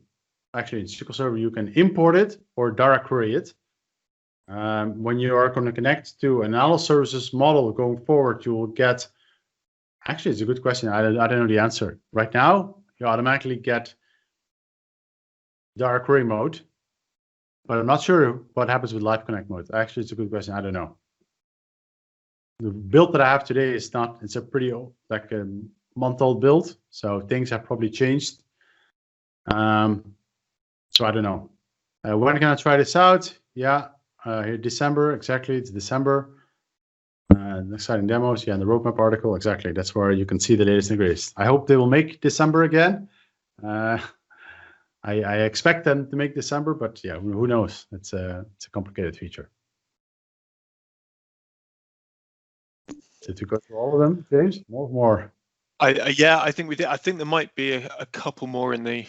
Speaker 2: Actually, in SQL Server, you can import it or DirectQuery it. When you are going to connect to an analysis services model going forward, you will get, actually, it's a good question. I don't know the answer. Right now, you automatically get DirectQuery mode, but I'm not sure what happens with Live Connect mode. Actually, it's a good question. I don't know. The build that I have today is not, it's a pretty old, like a month-old build, so things have probably changed. So I don't know. When can I try this out? Yeah, here December, exactly, it's December. Exciting demos, yeah, and the roadmap article, exactly. That's where you can see the latest and greatest. I hope they will make December again. I expect them to make December, but yeah, who knows? It's a complicated feature. Did we go through all of them, James? More.
Speaker 3: Yeah, I think we did. I think there might be a couple more in the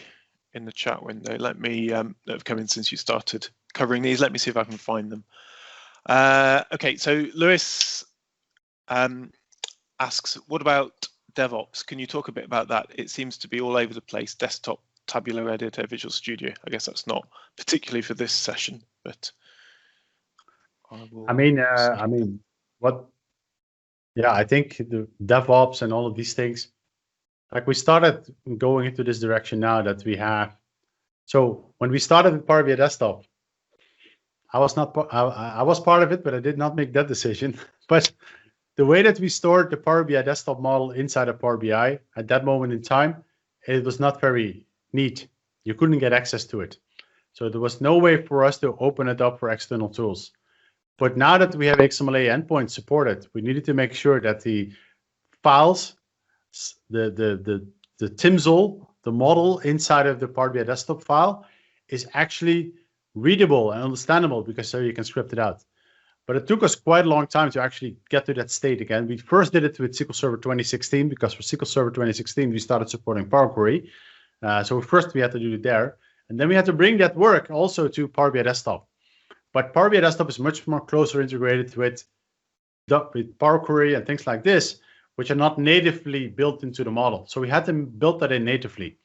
Speaker 3: chat window. Let me that have come in since you started covering these. Let me see if I can find them. Okay, so Lewis asks, what about DevOps? Can you talk a bit about that? It seems to be all over the place. Desktop, Tabular Editor, Visual Studio. I guess that's not particularly for this session, but
Speaker 2: I mean, what? Yeah, I think the DevOps and all of these things, like we started going into this direction now that we have. So when we started with Power BI Desktop, I was part of it, but I did not make that decision. But the way that we stored the Power BI Desktop model inside of Power BI at that moment in time, it was not very neat. You couldn't get access to it. So there was no way for us to open it up for external tools. But now that we have XMLA endpoints supported, we needed to make sure that the files, the TIMSL, the model inside of the Power BI Desktop file, is actually readable and understandable, because so you can script it out. But it took us quite a long time to actually get to that state again. We first did it with SQL Server 2016, because for SQL Server 2016, we started supporting Power Query. So first we had to do it there. And then we had to bring that work also to Power BI Desktop. But Power BI Desktop is much more closer integrated with Power Query and things like this, which are not natively built into the model. So we had to build that in natively.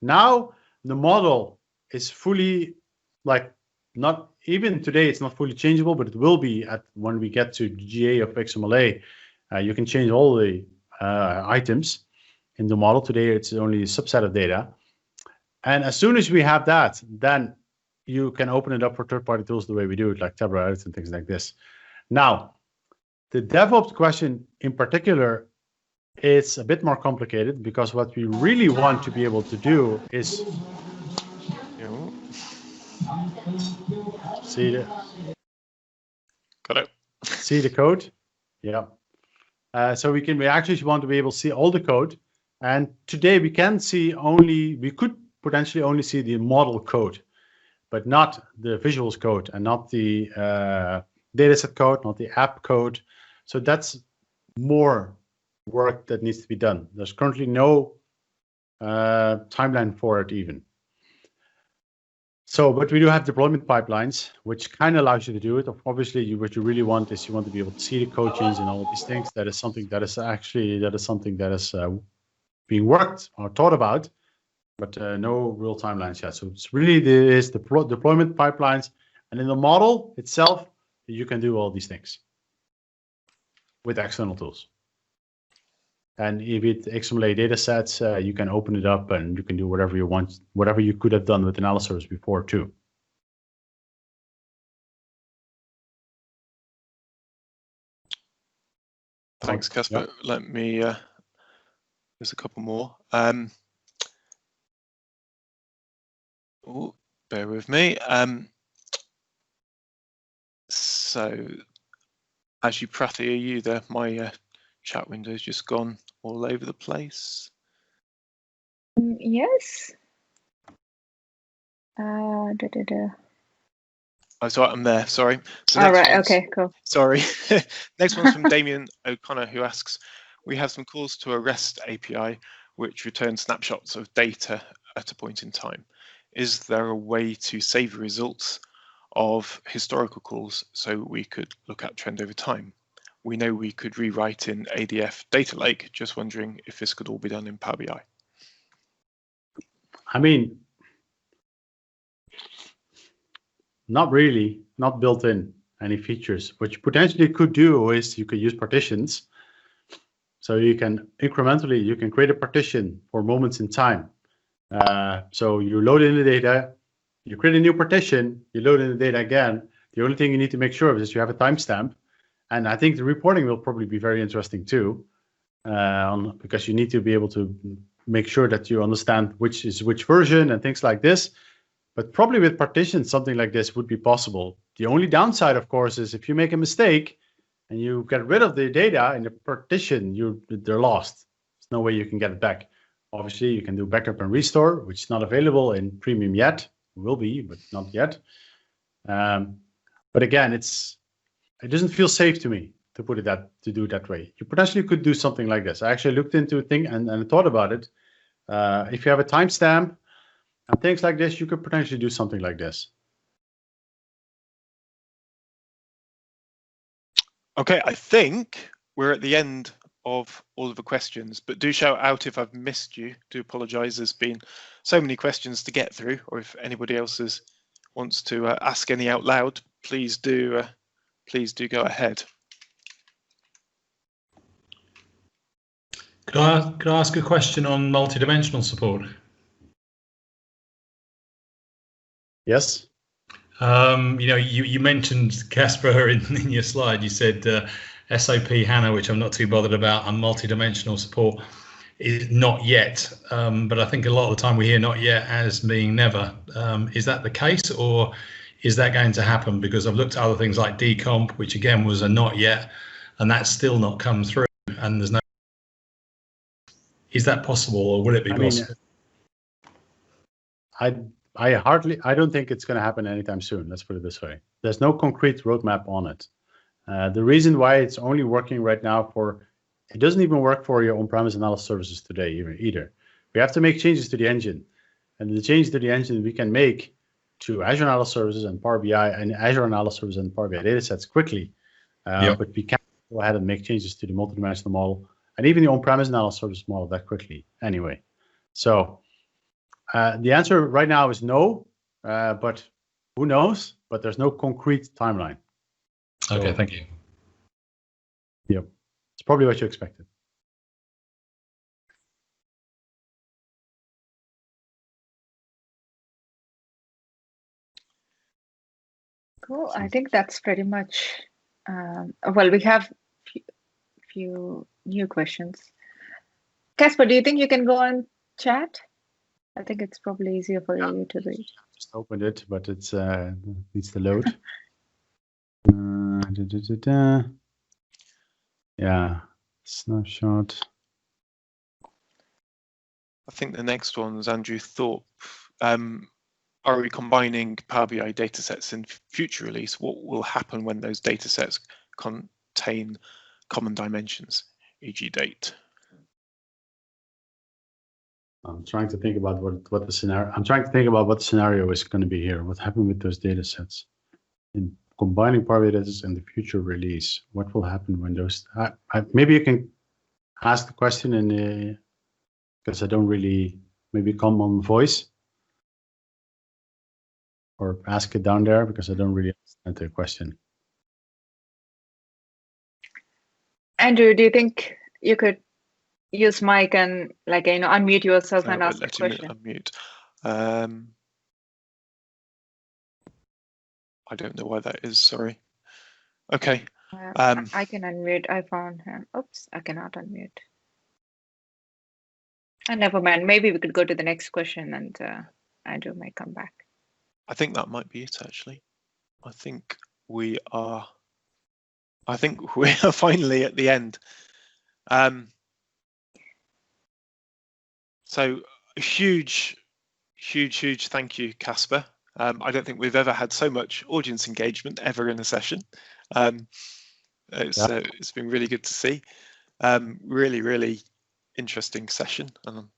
Speaker 2: Now the model is fully, like, not even today, it's not fully changeable, but it will be when we get to GA of XMLA. You can change all the items in the model. Today it's only a subset of data. And as soon as we have that, then you can open it up for third-party tools the way we do it, like Tabular Edit and things like this. Now, the DevOps question in particular is a bit more complicated, because what we really want to be able to do is see the code. Yeah. So we actually want to be able to see all the code. And today we could potentially only see the model code, but not the visuals code, and not the dataset code, not the app code. So that's more work that needs to be done. There's currently no timeline for it even. So, but we do have deployment pipelines, which kind of allows you to do it. Obviously, what you really want is you want to be able to see the code change and all of these things. That is something that is being worked or thought about, but no real timelines yet. So it's really the deployment pipelines, and in the model itself, you can do all these things with external tools. And if it XMLA data sets, you can open it up and you can do whatever you want, whatever you could have done with analysis before too.
Speaker 3: Thanks, Kasper. Yep. Let me, there's a couple more. Bear with me. So, as you Prathi, are you there? My chat window's just gone all over the place.
Speaker 1: Yes.
Speaker 3: Oh, sorry, I'm there. Sorry. So
Speaker 1: all right. Okay. Cool.
Speaker 3: Sorry. Next one's from Damien O'Connor, who asks, "We have some calls to a REST API which returns snapshots of data at a point in time. Is there a way to save results of historical calls so we could look at trend over time? We know we could rewrite in ADF Data Lake. Just wondering if this could all be done in Power BI."
Speaker 2: I mean, not really, not built in any features. What you potentially could do is you could use partitions. So you can incrementally, you can create a partition for moments in time. So you load in the data, you create a new partition, you load in the data again. The only thing you need to make sure of is you have a timestamp. And I think the reporting will probably be very interesting too, because you need to be able to make sure that you understand which is which version and things like this. But probably with partitions, something like this would be possible. The only downside, of course, is if you make a mistake and you get rid of the data in the partition, they're lost. There's no way you can get it back. Obviously, you can do backup and restore, which is not available in Premium yet. It will be, but not yet. But again, it doesn't feel safe to me to put it to do it that way. You potentially could do something like this. I actually looked into a thing and thought about it. If you have a timestamp and things like this, you could potentially do something like this.
Speaker 3: Okay, I think we're at the end of all of the questions, but do shout out if I've missed you. Do apologise. There's been so many questions to get through, or if anybody else wants to ask any out loud, please do go ahead.
Speaker 4: Could I ask a question on multidimensional support?
Speaker 2: Yes.
Speaker 4: You mentioned Kasper in your slide. You said SAP HANA, which I'm not too bothered about, and multidimensional support is not yet. But I think a lot of the time we hear not yet as being never. Is that the case, or is that going to happen? Because I've looked at other things like decomp, which again was a not yet, and that's still not come through. And there's no. Is that possible, or will it be possible?
Speaker 2: I don't think it's going to happen anytime soon. Let's put it this way. There's no concrete roadmap on it. The reason why it's only working right now it doesn't even work for your on-premise analysis services today either. We have to make changes to the engine, and the changes to the engine we can make to Azure Analysis Services and Power BI and Azure Analysis Services and Power BI datasets quickly. But we can't go ahead and make changes to the multidimensional model and even the on-premise analysis service model that quickly anyway. So the answer right now is no, but who knows? But there's no concrete timeline.
Speaker 4: Okay, thank you.
Speaker 2: Yep, it's probably what you expected.
Speaker 1: Cool. I think that's pretty much. Well, we have few new questions. Kasper, do you think you can go on chat? I think it's probably easier for you to read.
Speaker 2: I just opened it, but it's needs to load. Yeah, snapshot.
Speaker 3: I think the next one is Andrew Thorpe. Are we combining Power BI datasets in future release? What will happen when those datasets contain common dimensions, e.g. date?
Speaker 2: I'm trying to think about what the scenario. I'm trying to think about what the scenario is going to be here. What happened with those datasets in combining Power BI datasets in the future release? What will happen when those? Maybe you can ask the question in because I don't really maybe come on voice. Or ask it down there because I don't really understand the question.
Speaker 1: Andrew, do you think you could use mic and unmute yourself and ask the question?
Speaker 3: Unmute. I don't know why that is. Sorry. Okay.
Speaker 1: I can unmute. I found him. Oops, I cannot unmute. Never mind. Maybe we could go to the next question and Andrew might come back.
Speaker 3: I think that might be it, actually. I think we are finally at the end. So a huge thank you, Kasper. I don't think we've ever had so much audience engagement ever in a session. It's been really good to see. Really interesting session. And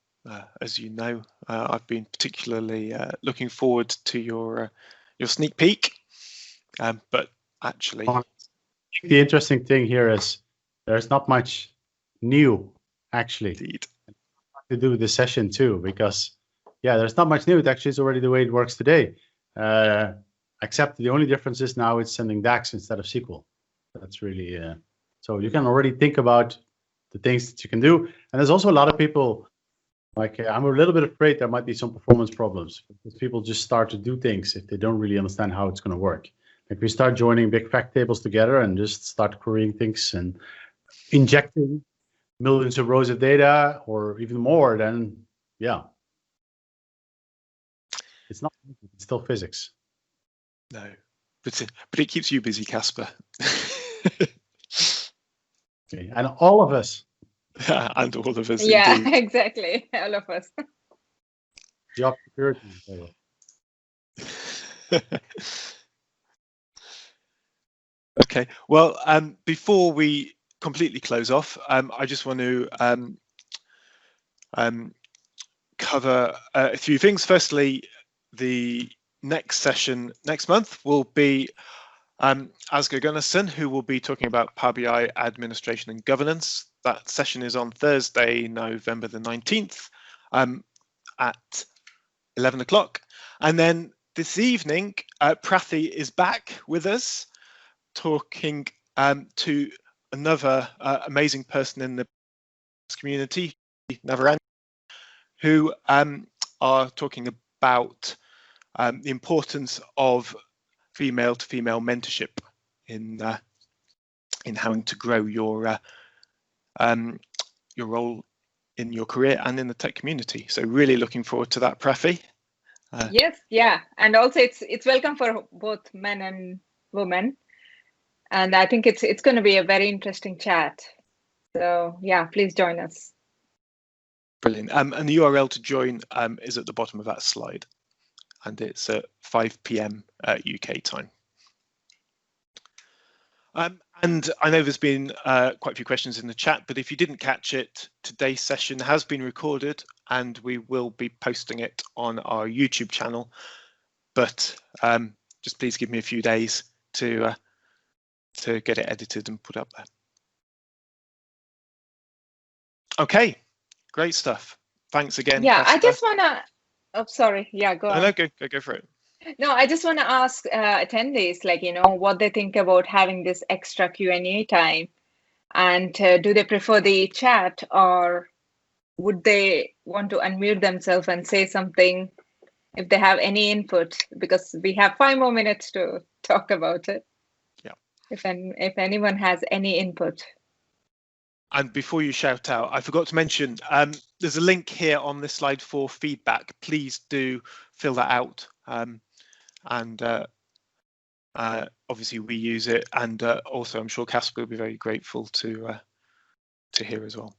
Speaker 3: as you know, I've been particularly looking forward to your sneak peek. But actually,
Speaker 2: the interesting thing here is there's not much new, actually,
Speaker 3: indeed,
Speaker 2: to do with this session too, because there's not much new. It actually is already the way it works today. except the only difference is now it's sending DAX instead of SQL. That's really, so you can already think about the things that you can do. And there's also a lot of people, like I'm a little bit afraid there might be some performance problems because people just start to do things if they don't really understand how it's going to work. Like we start joining big fact tables together and just start querying things and injecting millions of rows of data or even more, then yeah. It's not, it's still physics.
Speaker 3: No, but it keeps you busy, Kasper.
Speaker 2: Okay. And all of us.
Speaker 3: And all of us,
Speaker 1: yeah,
Speaker 3: indeed.
Speaker 1: exactly, all of us.
Speaker 2: Job security.
Speaker 3: Okay, well, before we completely close off, I just want to cover a few things. Firstly, the next session next month will be Asger Gunnarsson, who will be talking about Power BI administration and governance. That session is on Thursday, November the 19th at 11 o'clock. And then this evening, Prathi is back with us talking to another amazing person in the community, Navarand, who are talking about the importance of female-to-female mentorship in having to grow your role in your career and in the tech community. So really looking forward to that, Prathi.
Speaker 1: Yes, yeah, and also it's welcome for both men and women, and I think it's going to be a very interesting chat. So yeah, please join us.
Speaker 3: Brilliant. And the URL to join is at the bottom of that slide, and it's at 5 p.m. UK time. And I know there's been quite a few questions in the chat, but if you didn't catch it, today's session has been recorded and we will be posting it on our YouTube channel. But just please give me a few days to get it edited and put up there. Okay, great stuff. Thanks again.
Speaker 1: Yeah,
Speaker 3: Kasper.
Speaker 1: I just wanna. Oh, sorry. Yeah, go on.
Speaker 3: No, go for it.
Speaker 1: No, I just want to ask attendees, like, what they think about having this extra Q&A time, and do they prefer the chat, or would they want to unmute themselves and say something if they have any input? Because we have 5 more minutes to talk about it.
Speaker 3: Yeah.
Speaker 1: If anyone has any input.
Speaker 3: And before you shout out, I forgot to mention, there's a link here on this slide for feedback. Please do fill that out. And obviously we use it, and also I'm sure Kasper will be very grateful to hear as well.